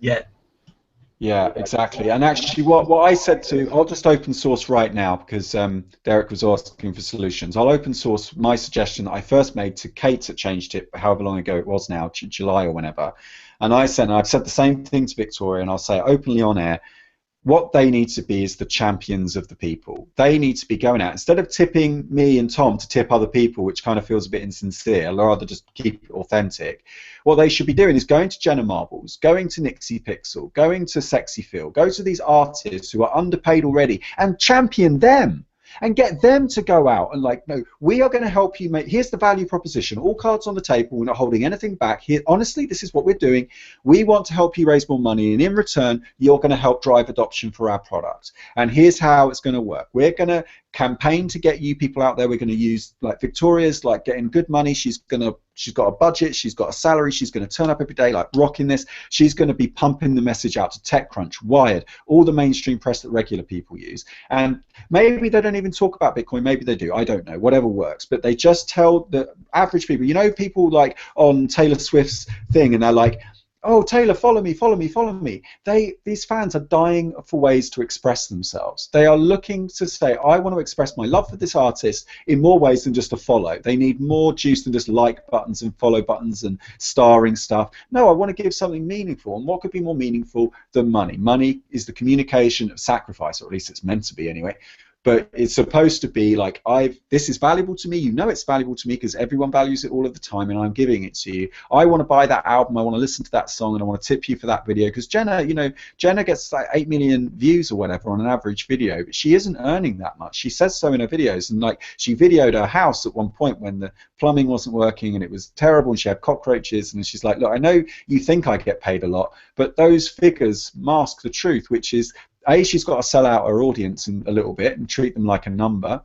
Speaker 2: Yeah, exactly. And actually, what I said I'll just open source right now because Derek was asking for solutions. I'll open source my suggestion that I first made to Kate at ChangeTip, however long ago it was now, July or whenever. And I've said the same thing to Victoria, and I'll say it openly on air. What they need to be is the champions of the people. They need to be going out. Instead of tipping me and Tom to tip other people, which kind of feels a bit insincere, I'd rather just keep it authentic. What they should be doing is going to Jenna Marbles, going to Nixie Pixel, going to Sexy Phil, go to these artists who are underpaid already and champion them. And get them to go out and no, we are going to help you here's the value proposition, all cards on the table, we're not holding anything back here. Honestly, this is what we're doing. We want to help you raise more money, and in return, you're going to help drive adoption for our product. And here's how it's going to work. We're going to campaign to get you people out there. We're going to use, Victoria's, getting good money. She's got a budget, she's got a salary, she's going to turn up every day, rocking this. She's going to be pumping the message out to TechCrunch, Wired, all the mainstream press that regular people use. And maybe they don't even talk about Bitcoin, maybe they do, I don't know, whatever works. But they just tell the average people, people on Taylor Swift's thing, and they're like, oh, Taylor, follow me, follow me, follow me. These fans are dying for ways to express themselves. They are looking to say, I want to express my love for this artist in more ways than just a follow. They need more juice than just like buttons and follow buttons and starring stuff. No, I want to give something meaningful. And what could be more meaningful than money? Money is the communication of sacrifice, or at least it's meant to be anyway. But it's supposed to be this is valuable to me. It's valuable to me because everyone values it all of the time, and I'm giving it to you. I want to buy that album. I want to listen to that song, and I want to tip you for that video. Because Jenna gets 8 million views or whatever on an average video, but she isn't earning that much. She says so in her videos, and she videoed her house at one point when the plumbing wasn't working and it was terrible, and she had cockroaches, and she's like, look, I know you think I get paid a lot, but those figures mask the truth, which is, she's got to sell out her audience a little bit and treat them like a number.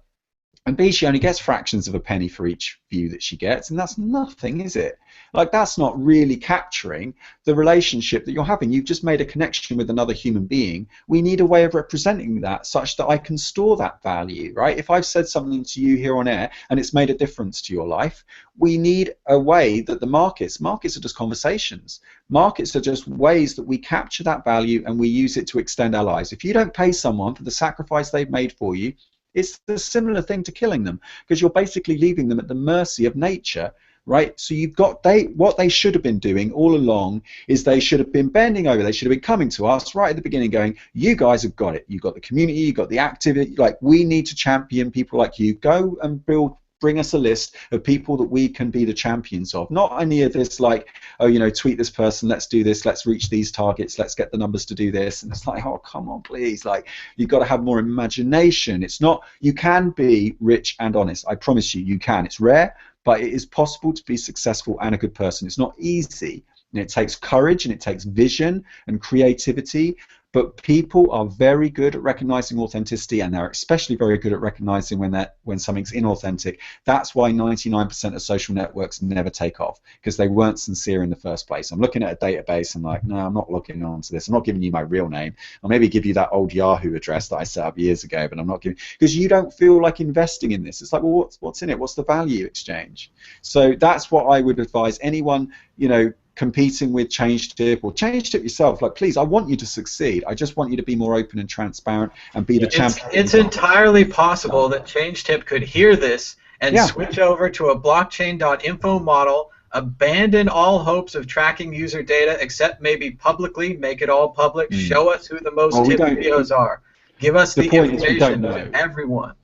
Speaker 2: And B, she only gets fractions of a penny for each view that she gets, and that's nothing, is it? Like, that's not really capturing the relationship that you're having. You've just made a connection with another human being. We need a way of representing that such that I can store that value, right? If I've said something to you here on air and it's made a difference to your life, we need a way that the markets are just conversations. Markets are just ways that we capture that value and we use it to extend our lives. If you don't pay someone for the sacrifice they've made for you, it's a similar thing to killing them, because you're basically leaving them at the mercy of nature, right? So you've got what they should have been doing all along is they should have been bending over. They should have been coming to us right at the beginning going, you guys have got it. You've got the community, you've got the activity. Like, we need to champion people like you. Go and bring us a list of people that we can be the champions of. Not any of this like, oh, you know, tweet this person, let's do this, let's reach these targets, let's get the numbers to do this. And it's like, oh, come on, please. Like, you've got to have more imagination. It's not, you can be rich and honest. I promise you, you can. It's rare, but it is possible to be successful and a good person. It's not easy. And it takes courage and it takes vision and creativity. But people are very good at recognizing authenticity, and they're especially very good at recognizing when something's inauthentic. That's why 99% of social networks never take off, because they weren't sincere in the first place. I'm looking at a database and like, no, I'm not logging on to this. I'm not giving you my real name. I'll maybe give you that old Yahoo address that I set up years ago, but I'm not giving, because you don't feel like investing in this. It's like, well, what's in it? What's the value exchange? So that's what I would advise anyone, you know, competing with ChangeTip or ChangeTip yourself. Like, please, I want you to succeed. I just want you to be more open and transparent and be the champion.
Speaker 1: It's entirely possible that ChangeTip could hear this and switch over to a blockchain.info model, abandon all hopes of tracking user data, except maybe publicly, make it all public, show us who the most tipped videos are. Give us the information to everyone.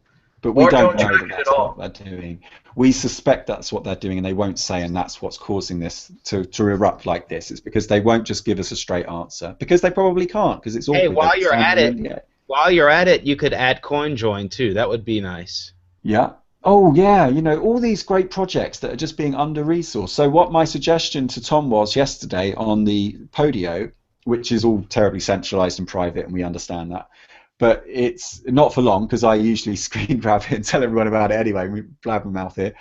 Speaker 2: But we don't know that that's what they're doing. We suspect that's what they're doing, and they won't say, and that's what's causing this to erupt like this. It's because they won't just give us a straight answer, because they probably can't, because it's all.
Speaker 7: Hey, while you're at it, you could add CoinJoin too. That would be nice.
Speaker 2: Yeah. Oh yeah, you know, all these great projects that are just being under-resourced. So what my suggestion to Tom was yesterday on the Podio, which is all terribly centralized and private, and we understand that. But it's not for long, because I usually screen grab it and tell everyone about it anyway. We blab my mouth here.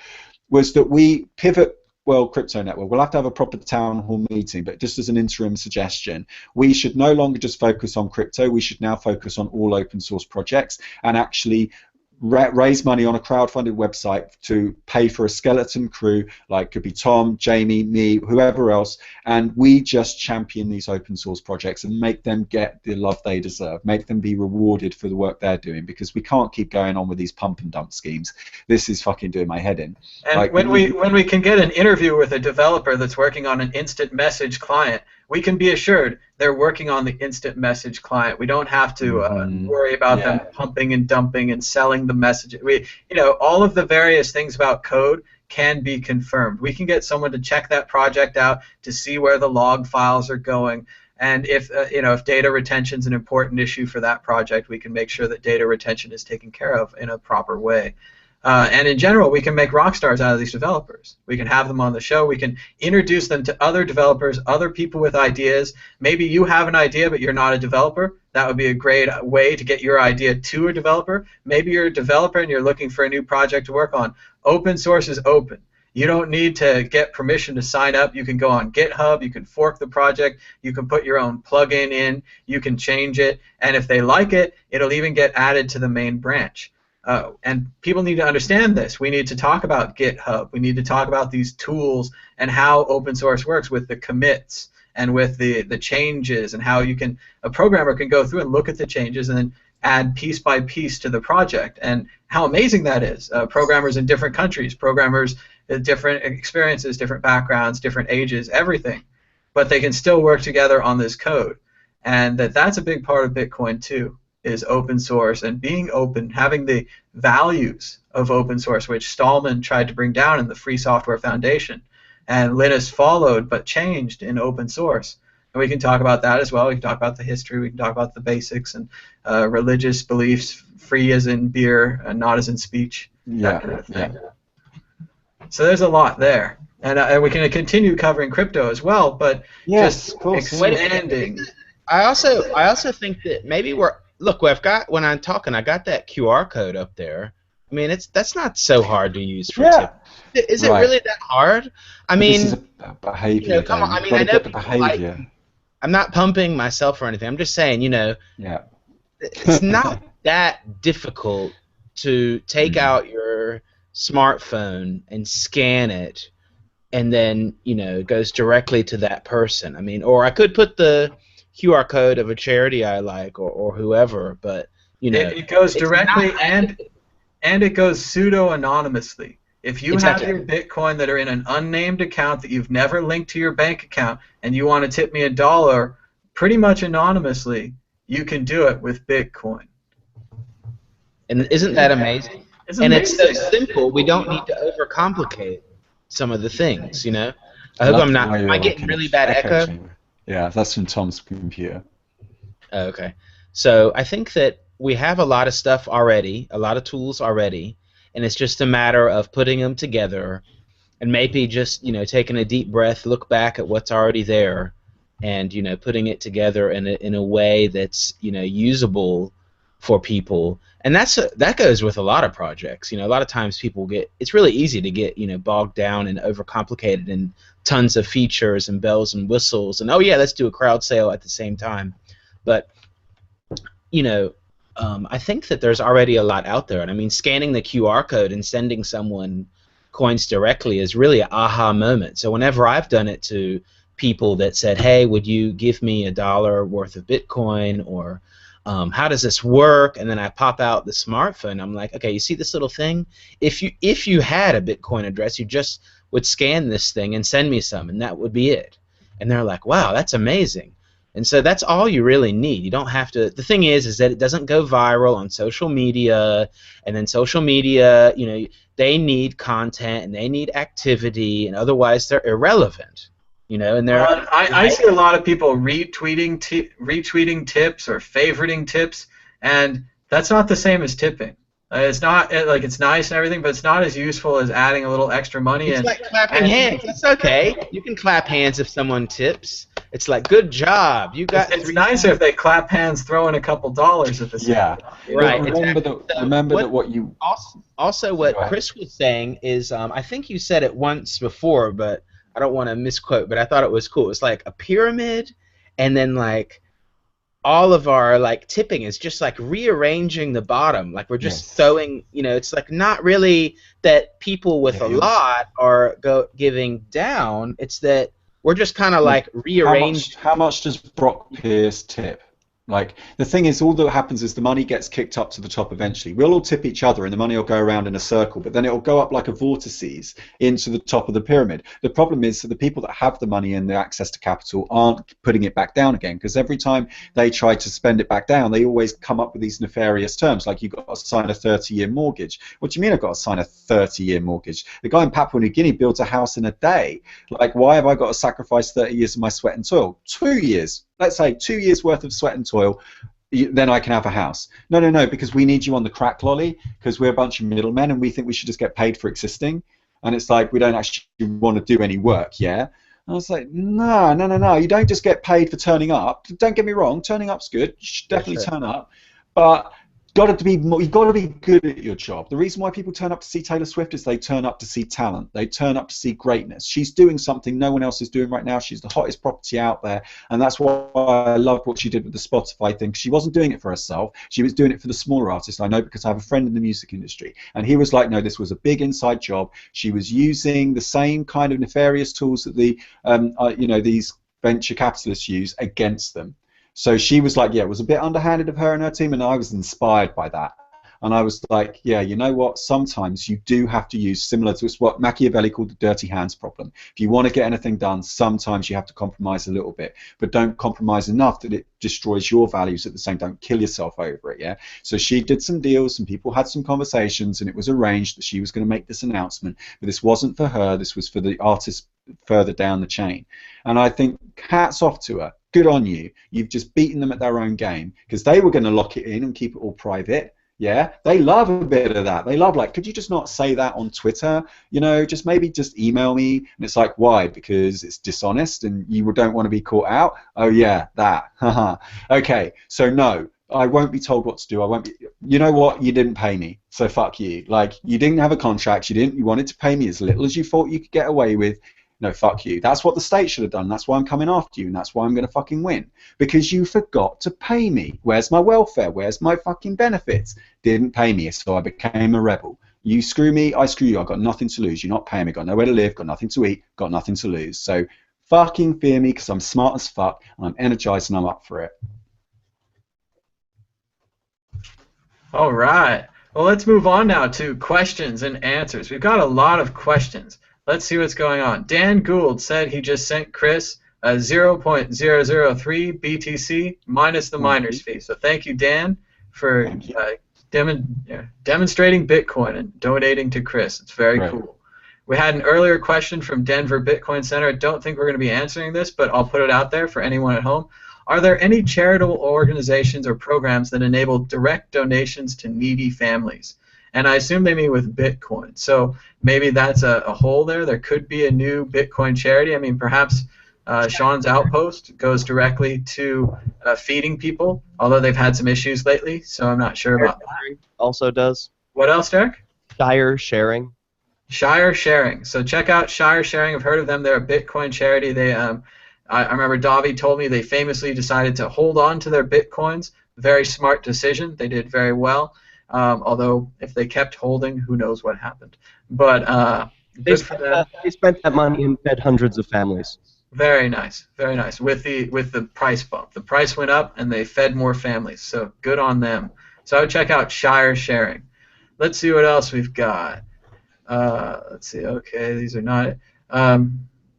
Speaker 2: Was that we pivot World Crypto Network? We'll have to have a proper town hall meeting, but just as an interim suggestion, we should no longer just focus on crypto. We should now focus on all open source projects and actually raise money on a crowdfunded website to pay for a skeleton crew, like could be Tom, Jamie, me, whoever else, and we just champion these open source projects and make them get the love they deserve, make them be rewarded for the work they're doing, because we can't keep going on with these pump and dump schemes. This is fucking doing my head in.
Speaker 1: And like, when we can get an interview with a developer that's working on an instant message client, we can be assured they're working on the instant message client. We don't have to worry about them pumping and dumping and selling the message. All of the various things about code can be confirmed. We can get someone to check that project out to see where the log files are going. And if data retention is an important issue for that project, we can make sure that data retention is taken care of in a proper way. And in general, we can make rock stars out of these developers. We can have them on the show. We can introduce them to other developers, other people with ideas. Maybe you have an idea, but you're not a developer. That would be a great way to get your idea to a developer. Maybe you're a developer and you're looking for a new project to work on. Open source is open. You don't need to get permission to sign up. You can go on GitHub. You can fork the project. You can put your own plugin in. You can change it. And if they like it, it'll even get added to the main branch. And people need to understand this. We need to talk about GitHub. We need to talk about these tools and how open source works with the commits and with the changes, and how a programmer can go through and look at the changes and then add piece by piece to the project, and how amazing that is. Programmers in different countries, programmers with different experiences, different backgrounds, different ages, everything. But they can still work together on this code. And that's a big part of Bitcoin too, is open source and being open, having the values of open source, which Stallman tried to bring down in the Free Software Foundation. And Linus followed but changed in open source. And we can talk about that as well. We can talk about the history. We can talk about the basics and religious beliefs, free as in beer and not as in speech. That kind of thing. So there's a lot there. And we can continue covering crypto as well, but just expanding.
Speaker 7: I also think that maybe when I'm talking, I got that QR code up there. I mean, that's not so hard to use for
Speaker 2: Yeah.
Speaker 7: tip. Is it
Speaker 2: Right.
Speaker 7: really that hard? I
Speaker 2: But this
Speaker 7: mean,
Speaker 2: is a behavior,
Speaker 7: come
Speaker 2: though.
Speaker 7: on. I
Speaker 2: You've
Speaker 7: mean,
Speaker 2: got
Speaker 7: I
Speaker 2: to
Speaker 7: know
Speaker 2: get the
Speaker 7: people like.
Speaker 2: behavior.
Speaker 7: I'm not pumping myself or anything. I'm just saying,
Speaker 2: Yeah.
Speaker 7: it's not that difficult to take out your smartphone and scan it, and then it goes directly to that person. I mean, or I could put the QR code of a charity I like, or whoever, but
Speaker 1: It goes
Speaker 7: it's not
Speaker 1: directly and it goes pseudo-anonymously. If you have
Speaker 7: exactly.
Speaker 1: your Bitcoin that are in an unnamed account that you've never linked to your bank account and you want to tip me $1 pretty much anonymously, you can do it with Bitcoin.
Speaker 7: And isn't that amazing?
Speaker 1: It's
Speaker 7: And it's so
Speaker 1: amazing.
Speaker 7: simple. We don't need to overcomplicate some of the things. I
Speaker 2: I
Speaker 7: hope
Speaker 2: love
Speaker 7: I'm
Speaker 2: the
Speaker 7: not.
Speaker 2: way
Speaker 7: Am
Speaker 2: you're
Speaker 7: I
Speaker 2: like
Speaker 7: getting
Speaker 2: an
Speaker 7: really bad
Speaker 2: echo
Speaker 7: echo?
Speaker 2: chamber. Yeah, that's from Tom's computer.
Speaker 7: Oh, okay. So I think that we have a lot of stuff already, a lot of tools already, and it's just a matter of putting them together and maybe just, taking a deep breath, look back at what's already there and, putting it together in a way that's, usable for people. And that goes with a lot of projects. A lot of times it's really easy to get, bogged down and overcomplicated and tons of features and bells and whistles and, oh yeah, let's do a crowd sale at the same time. But I think that there's already a lot out there. And I mean, scanning the QR code and sending someone coins directly is really an aha moment. So whenever I've done it to people that said, hey, would you give me $1 worth of Bitcoin, or how does this work? And then I pop out the smartphone. I'm like, okay, you see this little thing? If you had a Bitcoin address, you just would scan this thing and send me some, and that would be it. And they're like, wow, that's amazing. And so that's all you really need. You don't have to. The thing is that it doesn't go viral on social media, and then social media, they need content and they need activity, and otherwise they're irrelevant. And they're.
Speaker 1: I see a lot of people retweeting tips or favoriting tips, and that's not the same as tipping. It's not like it's nice and everything, but it's not as useful as adding a little extra money.
Speaker 7: It's like clapping hands. That's okay. You can clap hands if someone tips. It's like, good job. You got.
Speaker 1: It's nicer if they clap hands, throw in a couple dollars at the same time.
Speaker 7: Right.
Speaker 2: Remember that what you.
Speaker 7: Also, what Chris was saying is, I think you said it once before, but I don't want to misquote. But I thought it was cool. It's like a pyramid, and then like all of our tipping is just like rearranging the bottom. Like we're just throwing. It's like not really that people with a lot are giving down. It's that we're just kind of like rearranging.
Speaker 2: How much does Brock Pierce tip? Like, the thing is, all that happens is the money gets kicked up to the top eventually. We'll all tip each other and the money will go around in a circle, but then it'll go up like a vortices into the top of the pyramid. The problem is that the people that have the money and the access to capital aren't putting it back down again, because every time they try to spend it back down, they always come up with these nefarious terms, like you've got to sign a 30-year mortgage. What do you mean I've got to sign a 30-year mortgage? The guy in Papua New Guinea builds a house in a day. Like, why have I got to sacrifice 30 years of my sweat and toil? 2 years. Let's say 2 years worth of sweat and toil, then I can have a house. No, because we need you on the crack lolly, because we're a bunch of middlemen and we think we should just get paid for existing. And it's like, we don't actually want to do any work, yeah? And I was like, no. You don't just get paid for turning up. Don't get me wrong, turning up's good. You should definitely turn up. But you've got to be good at your job. The reason why people turn up to see Taylor Swift is they turn up to see talent. They turn up to see greatness. She's doing something no one else is doing right now. She's the hottest property out there, and that's why I love what she did with the Spotify thing. She wasn't doing it for herself. She was doing it for the smaller artists. I know, because I have a friend in the music industry, and he was like, no, this was a big inside job. She was using the same kind of nefarious tools that these venture capitalists use against them. So she was like, yeah, it was a bit underhanded of her and her team, and I was inspired by that. And I was like, yeah, you know what? Sometimes you do have to use, similar to what Machiavelli called the dirty hands problem. If you want to get anything done, sometimes you have to compromise a little bit, but don't compromise enough that it destroys your values at the same time. Kill yourself over it, yeah? So she did some deals, and people had some conversations, and it was arranged that she was going to make this announcement, but this wasn't for her. This was for the artists further down the chain. And I think hats off to her. Good on you. You've just beaten them at their own game, because they were going to lock it in and keep it all private. Yeah, they love a bit of that. They love, like, could you just not say that on Twitter? Just maybe just email me. And it's like, why? Because it's dishonest and you don't want to be caught out? Oh, yeah, that. Okay, so no, I won't be told what to do. I won't be. You know what? You didn't pay me, so fuck you. Like, you didn't have a contract. You wanted to pay me as little as you thought you could get away with. No, fuck you. That's what the state should have done. That's why I'm coming after you, and that's why I'm going to fucking win. Because you forgot to pay me. Where's my welfare? Where's my fucking benefits? Didn't pay me, so I became a rebel. You screw me, I screw you. I've got nothing to lose. You're not paying me. Got nowhere to live. Got nothing to eat. Got nothing to lose. So fucking fear me, because I'm smart as fuck, and I'm energized, and I'm up for it.
Speaker 1: All right. Well, let's move on now to questions and answers. We've got a lot of questions. Let's see what's going on. Dan Gould said he just sent Chris a 0.003 BTC minus the miner's fee. So thank you, Dan, for demonstrating Bitcoin and donating to Chris. It's very cool. We had an earlier question from Denver Bitcoin Center. I don't think we're going to be answering this, but I'll put it out there for anyone at home. Are there any charitable organizations or programs that enable direct donations to needy families? And I assume they mean with Bitcoin. So maybe that's a hole there. There could be a new Bitcoin charity. I mean, perhaps Sean's Outpost goes directly to feeding people, although they've had some issues lately, so I'm not sure about that.
Speaker 3: Also does.
Speaker 1: What else, Derek?
Speaker 3: Shire Sharing.
Speaker 1: Shire Sharing. So check out Shire Sharing. I've heard of them. They're a Bitcoin charity. They, I remember Davi told me they famously decided to hold on to their Bitcoins. Very smart decision. They did very well. Although if they kept holding, who knows what happened. But
Speaker 3: They spent that money and fed hundreds of families.
Speaker 1: Very nice, very nice. With the price bump, the price went up and they fed more families. So good on them. So I would check out Shire Sharing. Let's see what else we've got. Let's see. Okay, these are not.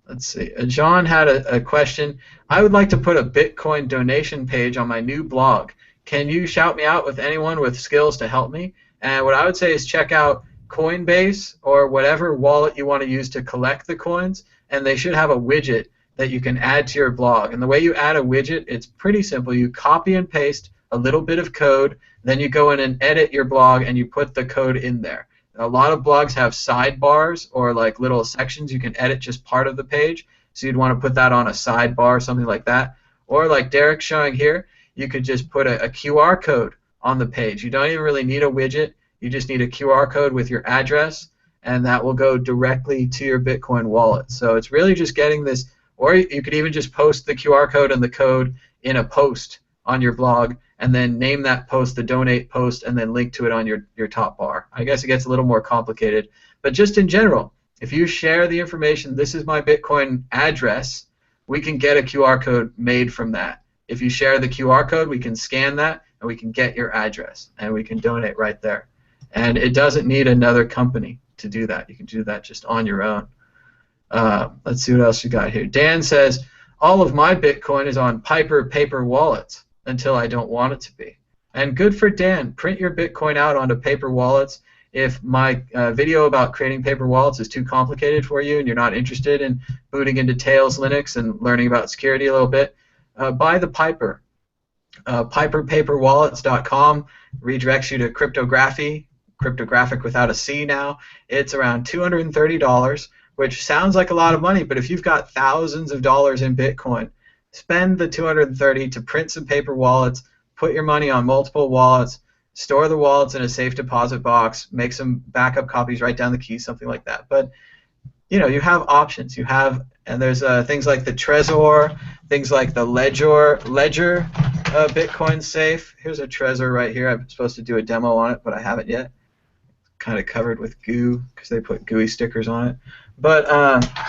Speaker 1: Let's see. John had a question. I would like to put a Bitcoin donation page on my new blog. Can you shout me out with anyone with skills to help me? And what I would say is check out Coinbase or whatever wallet you want to use to collect the coins, and they should have a widget that you can add to your blog. And the way you add a widget, it's pretty simple. You copy and paste a little bit of code, then you go in and edit your blog and you put the code in there. A lot of blogs have sidebars or like little sections you can edit just part of the page, so you'd want to put that on a sidebar or something like that. Or like Derek's showing here, you could just put a QR code on the page. You don't even really need a widget. You just need a QR code with your address, and that will go directly to your Bitcoin wallet. So it's really just getting this, or you could even just post the QR code and the code in a post on your blog, and then name that post the donate post, and then link to it on your top bar. I guess it gets a little more complicated, but just in general, if you share the information, this is my Bitcoin address, we can get a QR code made from that. If you share the QR code, we can scan that, and we can get your address, and we can donate right there. And it doesn't need another company to do that. You can do that just on your own. Let's see what else we got here. Dan says, all of my Bitcoin is on Piper paper wallets until I don't want it to be. And good for Dan. Print your Bitcoin out onto paper wallets. If my video about creating paper wallets is too complicated for you and you're not interested in booting into Tails Linux and learning about security a little bit, buy the Piper. PiperPaperWallets.com redirects you to cryptography, cryptographic without a C now. It's around $230, which sounds like a lot of money, but if you've got thousands of dollars in Bitcoin, spend the $230 to print some paper wallets, put your money on multiple wallets, store the wallets in a safe deposit box, make some backup copies, write down the keys, something like that. But you know, you have options. You have, and there's things like the Trezor, things like the Ledger Bitcoin safe. Here's a Trezor right here. I'm supposed to do a demo on it, but I haven't yet. Kind of covered with goo because they put gooey stickers on it. But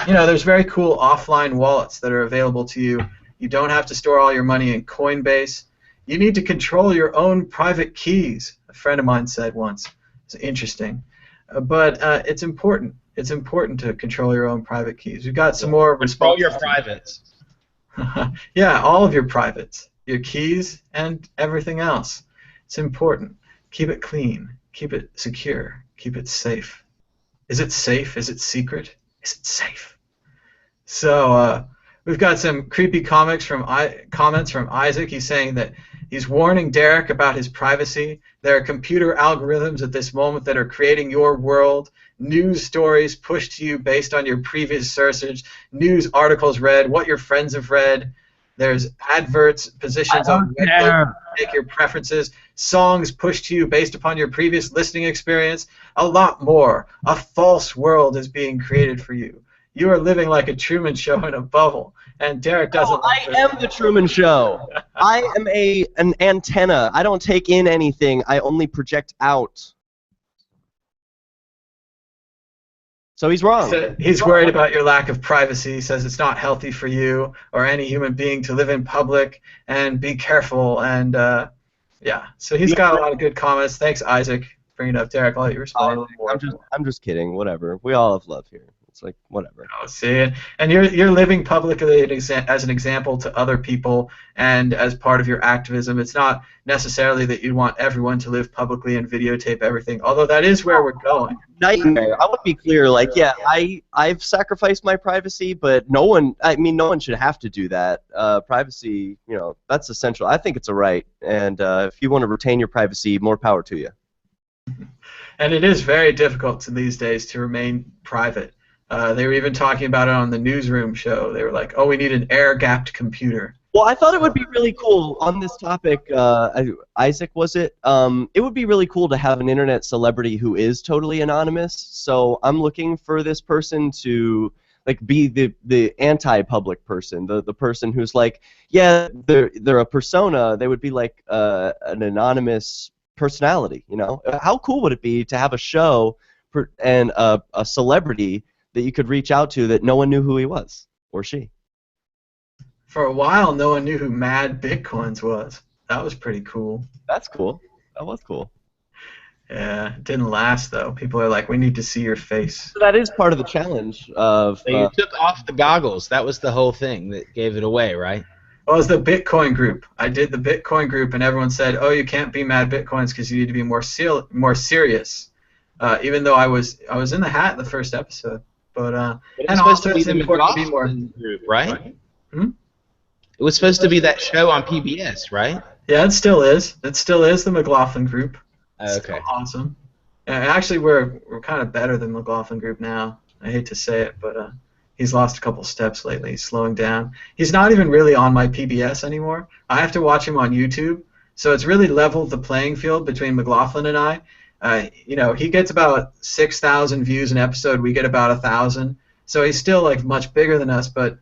Speaker 1: you know, there's very cool offline wallets that are available to you. You don't have to store all your money in Coinbase. You need to control your own private keys, a friend of mine said once. It's interesting. But it's important. It's important to control your own private keys. We've got some more
Speaker 7: Control your privates.
Speaker 1: Yeah, all of your privates, your keys, and everything else. It's important. Keep it clean. Keep it secure. Keep it safe. Is it safe? Is it secret? Is it safe? So we've got some creepy comments from Isaac. He's saying that he's warning Derek about his privacy. There are computer algorithms at this moment that are creating your world. News stories pushed to you based on your previous searches. News articles read. What your friends have read. There's adverts, positions on websites, take your preferences, songs pushed to you based upon your previous listening experience, a lot more. A false world is being created for you. You are living like a Truman Show in a bubble, and Derek doesn't.
Speaker 3: I am the Truman Show. I am an antenna. I don't take in anything. I only project out. So he's wrong.
Speaker 1: So he's worried about your lack of privacy. He says it's not healthy for you or any human being to live in public, and be careful. And yeah, so he's got a lot of good comments. Thanks, Isaac, for bringing it up. Derek, I'll let you respond a little more.
Speaker 3: I'm just kidding. Whatever. We all have love here. It's like whatever.
Speaker 1: Oh, see, and you're living publicly as an example to other people, and as part of your activism. It's not necessarily that you want everyone to live publicly and videotape everything, although that is where we're going.
Speaker 3: Nightmare. I want to be clear. Like, yeah, I've sacrificed my privacy, but no one should have to do that. Privacy, that's essential. I think it's a right, and if you want to retain your privacy, more power to you.
Speaker 1: And it is very difficult these days to remain private. They were even talking about it on the Newsroom show. They were like, oh, we need an air-gapped computer.
Speaker 3: Well, I thought it would be really cool on this topic, Isaac, was it? It would be really cool to have an internet celebrity who is totally anonymous. So I'm looking for this person to be the anti-public person, the person who's like, yeah, they're a persona. They would be like an anonymous personality, How cool would it be to have a show and a celebrity that you could reach out to that no one knew who he was or she?
Speaker 1: For a while, no one knew who Mad Bitcoins was. That was pretty cool.
Speaker 3: That's cool. That was cool.
Speaker 1: Yeah, it didn't last, though. People are like, we need to see your face.
Speaker 3: So that is part of the challenge of...
Speaker 7: So you took off the goggles. That was the whole thing that gave it away, right?
Speaker 1: Well, it was the Bitcoin group. I did the Bitcoin group, and everyone said, oh, you can't be Mad Bitcoins because you need to be more serious. Even though I was in the hat in the first episode. But
Speaker 7: and also it's important to be more group, right?
Speaker 1: Hmm?
Speaker 7: It was supposed to be that show on PBS, right?
Speaker 1: Yeah, it still is. It still is the McLaughlin Group. It's
Speaker 7: okay.
Speaker 1: Still awesome. Actually, we're kind of better than McLaughlin Group now. I hate to say it, but he's lost a couple steps lately. He's slowing down. He's not even really on my PBS anymore. I have to watch him on YouTube. So it's really leveled the playing field between McLaughlin and I. He gets about 6,000 views an episode. We get about 1,000. So he's still much bigger than us, but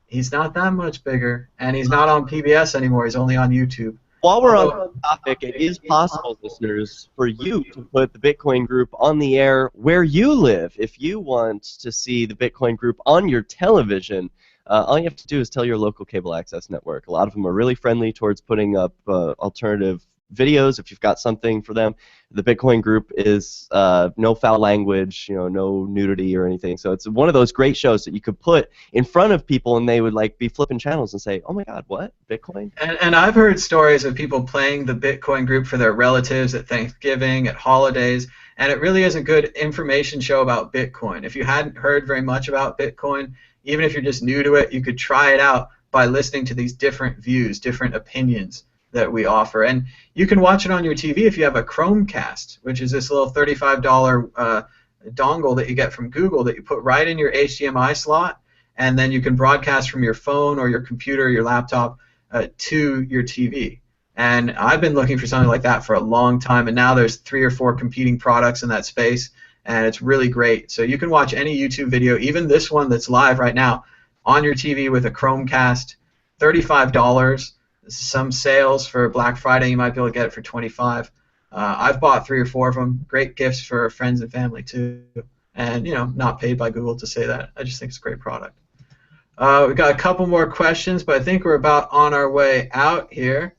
Speaker 1: he's not that much bigger. And he's not on PBS anymore. He's only on YouTube.
Speaker 3: While we're on the topic, it is possible, listeners, for you to put the Bitcoin Group on the air where you live. If you want to see the Bitcoin Group on your television, all you have to do is tell your local cable access network. A lot of them are really friendly towards putting up alternative videos if you've got something for them. The Bitcoin Group is no foul language, no nudity or anything. So it's one of those great shows that you could put in front of people and they would be flipping channels and say, oh my God, what? Bitcoin?
Speaker 1: And I've heard stories of people playing the Bitcoin Group for their relatives at Thanksgiving, at holidays, and it really is a good information show about Bitcoin. If you hadn't heard very much about Bitcoin, even if you're just new to it, you could try it out by listening to these different views, different opinions that we offer. And you can watch it on your TV if you have a Chromecast, which is this little $35 dongle that you get from Google that you put right in your HDMI slot, and then you can broadcast from your phone or your computer or your laptop to your TV. And I've been looking for something like that for a long time, and now there's 3 or 4 competing products in that space, and it's really great. So you can watch any YouTube video, even this one that's live right now, on your TV with a Chromecast, $35. Some sales for Black Friday, you might be able to get it for $25. I've bought 3 or 4 of them. Great gifts for friends and family too, and not paid by Google to say that. I just think it's a great product. We've got a couple more questions, but I think we're about on our way out here.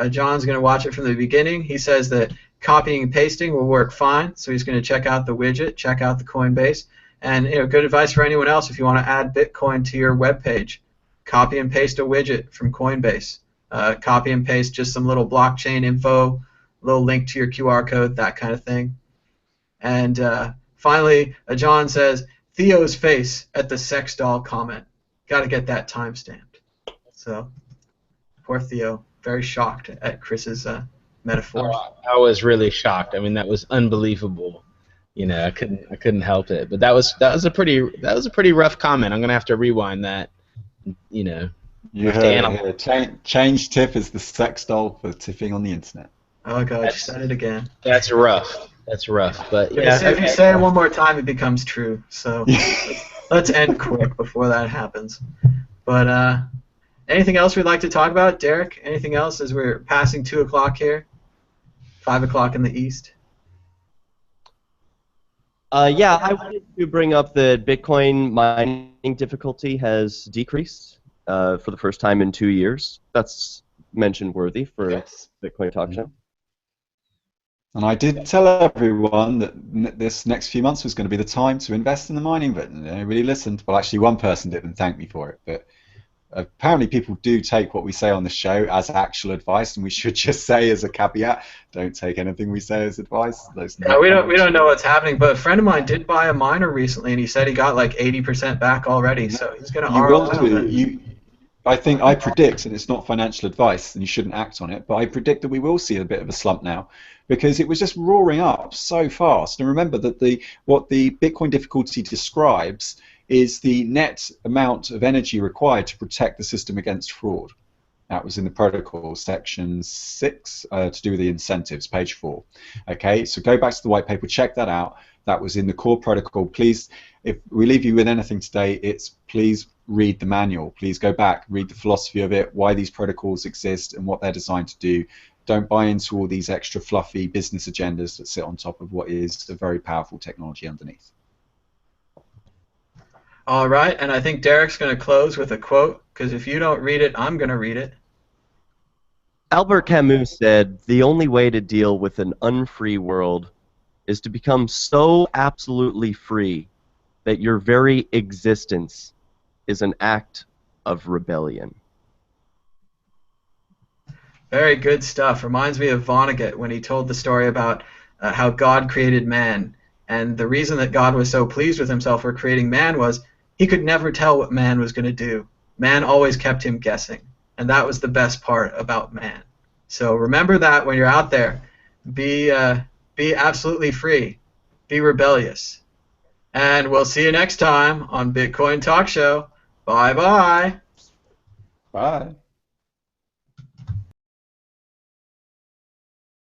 Speaker 1: John's going to watch it from the beginning. He says that copying and pasting will work fine, so he's going to check out the widget, check out the Coinbase, and good advice for anyone else if you want to add Bitcoin to your web page. Copy and paste a widget from Coinbase. Copy and paste just some little blockchain info, little link to your QR code, that kind of thing. And finally, John says, Theo's face at the sex doll comment. Got to get that time stamped. So, poor Theo, very shocked at Chris's metaphor.
Speaker 7: Oh, I was really shocked. I mean, that was unbelievable. I couldn't help it. But that was a pretty rough comment. I'm gonna have to rewind that.
Speaker 2: You
Speaker 7: have to
Speaker 2: heard it
Speaker 7: analyze.
Speaker 2: here. Change tip is the sex doll for tipping on the internet.
Speaker 1: Oh god, you
Speaker 7: That's
Speaker 1: said it again.
Speaker 7: that's rough. That's rough. But yeah,
Speaker 1: If you
Speaker 7: okay.
Speaker 1: say it one more time, it becomes true. So let's end quick before that happens. But anything else we'd like to talk about, Derek? Anything else as we're passing 2 o'clock here, 5 o'clock in the east?
Speaker 3: Yeah, I wanted to bring up that Bitcoin mining difficulty has decreased for the first time in 2 years. That's mention worthy for
Speaker 2: Yes.
Speaker 3: Bitcoin Talk Show.
Speaker 2: And I did tell everyone that this next few months was going to be the time to invest in the mining, but nobody listened. Well, actually, one person didn't thank me for it, but apparently people do take what we say on the show as actual advice, and we should just say as a caveat, don't take anything we say as advice.
Speaker 1: Yeah, we don't know what's happening, but a friend of mine did buy a miner recently, and he said he got like 80% back already, so he's going to
Speaker 2: You will
Speaker 1: ROI on
Speaker 2: do.
Speaker 1: it.
Speaker 2: I predict, and it's not financial advice, and you shouldn't act on it, but I predict that we will see a bit of a slump now, because it was just roaring up so fast. And remember that what the Bitcoin difficulty describes is the net amount of energy required to protect the system against fraud. That was in the protocol section 6 to do with the incentives, page 4. Okay, so go back to the white paper, check that out. That was in the core protocol. Please, if we leave you with anything today, it's please read the manual. Please go back, read the philosophy of it, why these protocols exist and what they're designed to do. Don't buy into all these extra fluffy business agendas that sit on top of what is a very powerful technology underneath.
Speaker 1: All right, and I think Derek's going to close with a quote, because if you don't read it, I'm going to read it.
Speaker 3: Albert Camus said, "The only way to deal with an unfree world is to become so absolutely free that your very existence is an act of rebellion."
Speaker 1: Very good stuff. Reminds me of Vonnegut when he told the story about how God created man. And the reason that God was so pleased with himself for creating man was he could never tell what man was going to do. Man always kept him guessing. And that was the best part about man. So remember that when you're out there. Be absolutely free. Be rebellious. And we'll see you next time on Bitcoin Talk Show. Bye-bye.
Speaker 2: Bye.